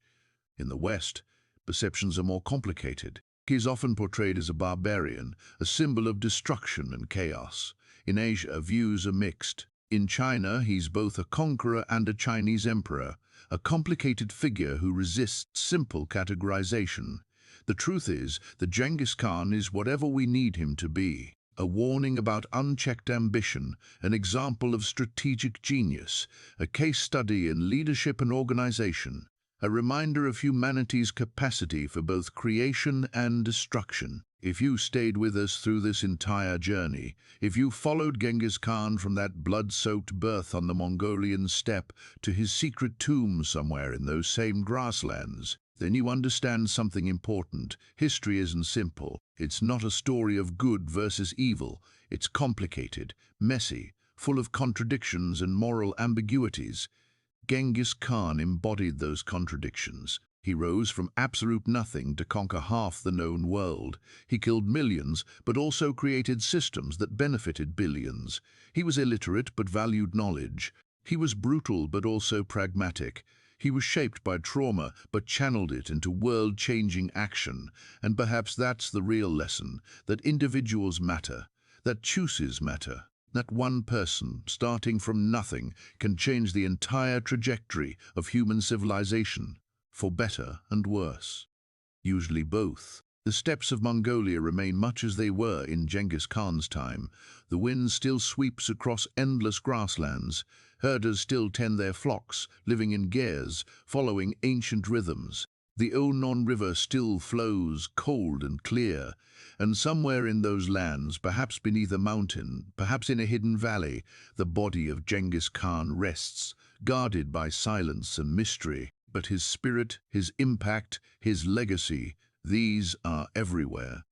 In the West, perceptions are more complicated. He is often portrayed as a barbarian, a symbol of destruction and chaos. In Asia, views are mixed. In China, he's both a conqueror and a Chinese emperor, a complicated figure who resists simple categorization. The truth is that Genghis Khan is whatever we need him to be. A warning about unchecked ambition, an example of strategic genius, a case study in leadership and organization, a reminder of humanity's capacity for both creation and destruction. If you stayed with us through this entire journey, if you followed Genghis Khan from that blood-soaked birth on the Mongolian steppe to his secret tomb somewhere in those same grasslands, then you understand something important. History isn't simple. It's not a story of good versus evil. It's complicated, messy, full of contradictions and moral ambiguities. Genghis Khan embodied those contradictions. He rose from absolute nothing to conquer half the known world. He killed millions, but also created systems that benefited billions. He was illiterate, but valued knowledge. He was brutal, but also pragmatic. He was shaped by trauma, but channeled it into world-changing action. And perhaps that's the real lesson, that individuals matter, that choices matter. That one person, starting from nothing, can change the entire trajectory of human civilization, for better and worse. Usually both. The steppes of Mongolia remain much as they were in Genghis Khan's time. The wind still sweeps across endless grasslands. Herders still tend their flocks, living in gears, following ancient rhythms. The Onon River still flows cold and clear, and somewhere in those lands, perhaps beneath a mountain, perhaps in a hidden valley, the body of Genghis Khan rests, guarded by silence and mystery. But his spirit, his impact, his legacy, these are everywhere.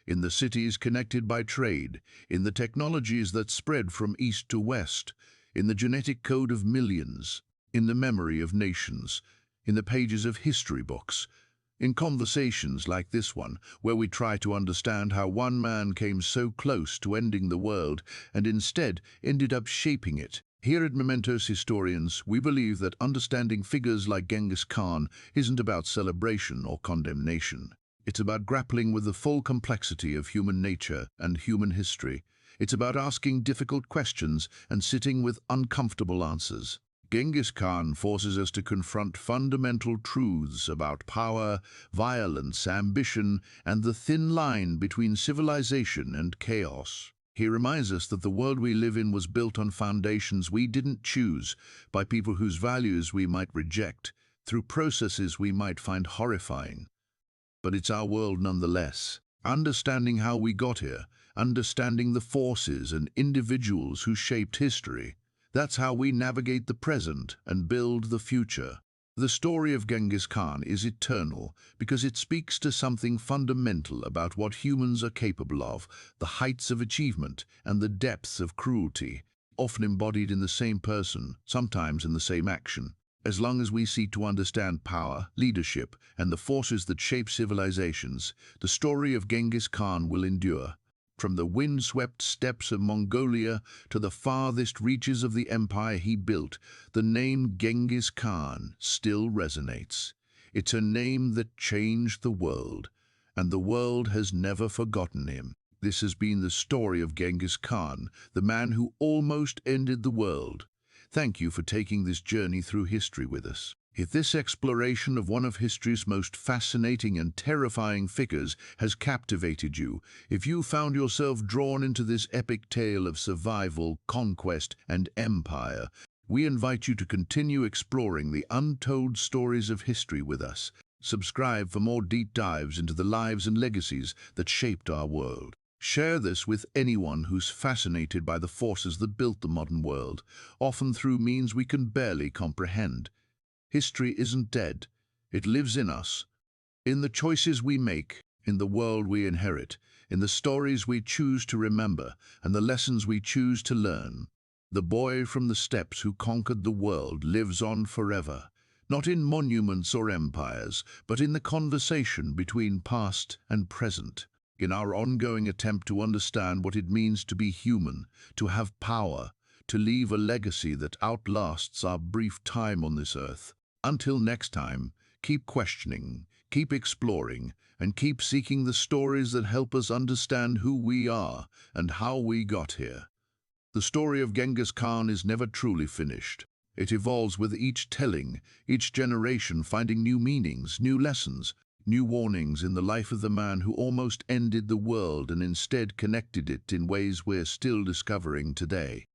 In the cities connected by trade, in the technologies that spread from east to west, in the genetic code of millions, in the memory of nations, in the pages of history books, in conversations like this one, where we try to understand how one man came so close to ending the world and instead ended up shaping it. Here at Mementos Historians, we believe that understanding figures like Genghis Khan isn't about celebration or condemnation. It's about grappling with the full complexity of human nature and human history. It's about asking difficult questions and sitting with uncomfortable answers. Genghis Khan forces us to confront fundamental truths about power, violence, ambition, and the thin line between civilization and chaos. He reminds us that the world we live in was built on foundations we didn't choose, by people whose values we might reject, through processes we might find horrifying. But it's our world nonetheless. Understanding how we got here, understanding the forces and individuals who shaped history, that's how we navigate the present and build the future. The story of Genghis Khan is eternal because it speaks to something fundamental about what humans are capable of, the heights of achievement and the depths of cruelty, often embodied in the same person, sometimes in the same action. As long as we seek to understand power, leadership, and the forces that shape civilizations, the story of Genghis Khan will endure. From the wind-swept steppes of Mongolia to the farthest reaches of the empire he built, the name Genghis Khan still resonates. It's a name that changed the world, and the world has never forgotten him. This has been the story of Genghis Khan, the man who almost ended the world. Thank you for taking this journey through history with us. If this exploration of one of history's most fascinating and terrifying figures has captivated you, if you found yourself drawn into this epic tale of survival, conquest, and empire, we invite you to continue exploring the untold stories of history with us. Subscribe for more deep dives into the lives and legacies that shaped our world. Share this with anyone who's fascinated by the forces that built the modern world, often through means we can barely comprehend. History isn't dead. It lives in us, in the choices we make, in the world we inherit, in the stories we choose to remember, and the lessons we choose to learn. The boy from the steppes who conquered the world lives on forever, not in monuments or empires, but in the conversation between past and present. In our ongoing attempt to understand what it means to be human, to have power, to leave a legacy that outlasts our brief time on this earth. Until next time, keep questioning, keep exploring, and keep seeking the stories that help us understand who we are and how we got here. The story of Genghis Khan is never truly finished. It evolves with each telling, each generation finding new meanings, new lessons, new warnings in the life of the man who almost ended the world and instead connected it in ways we're still discovering today.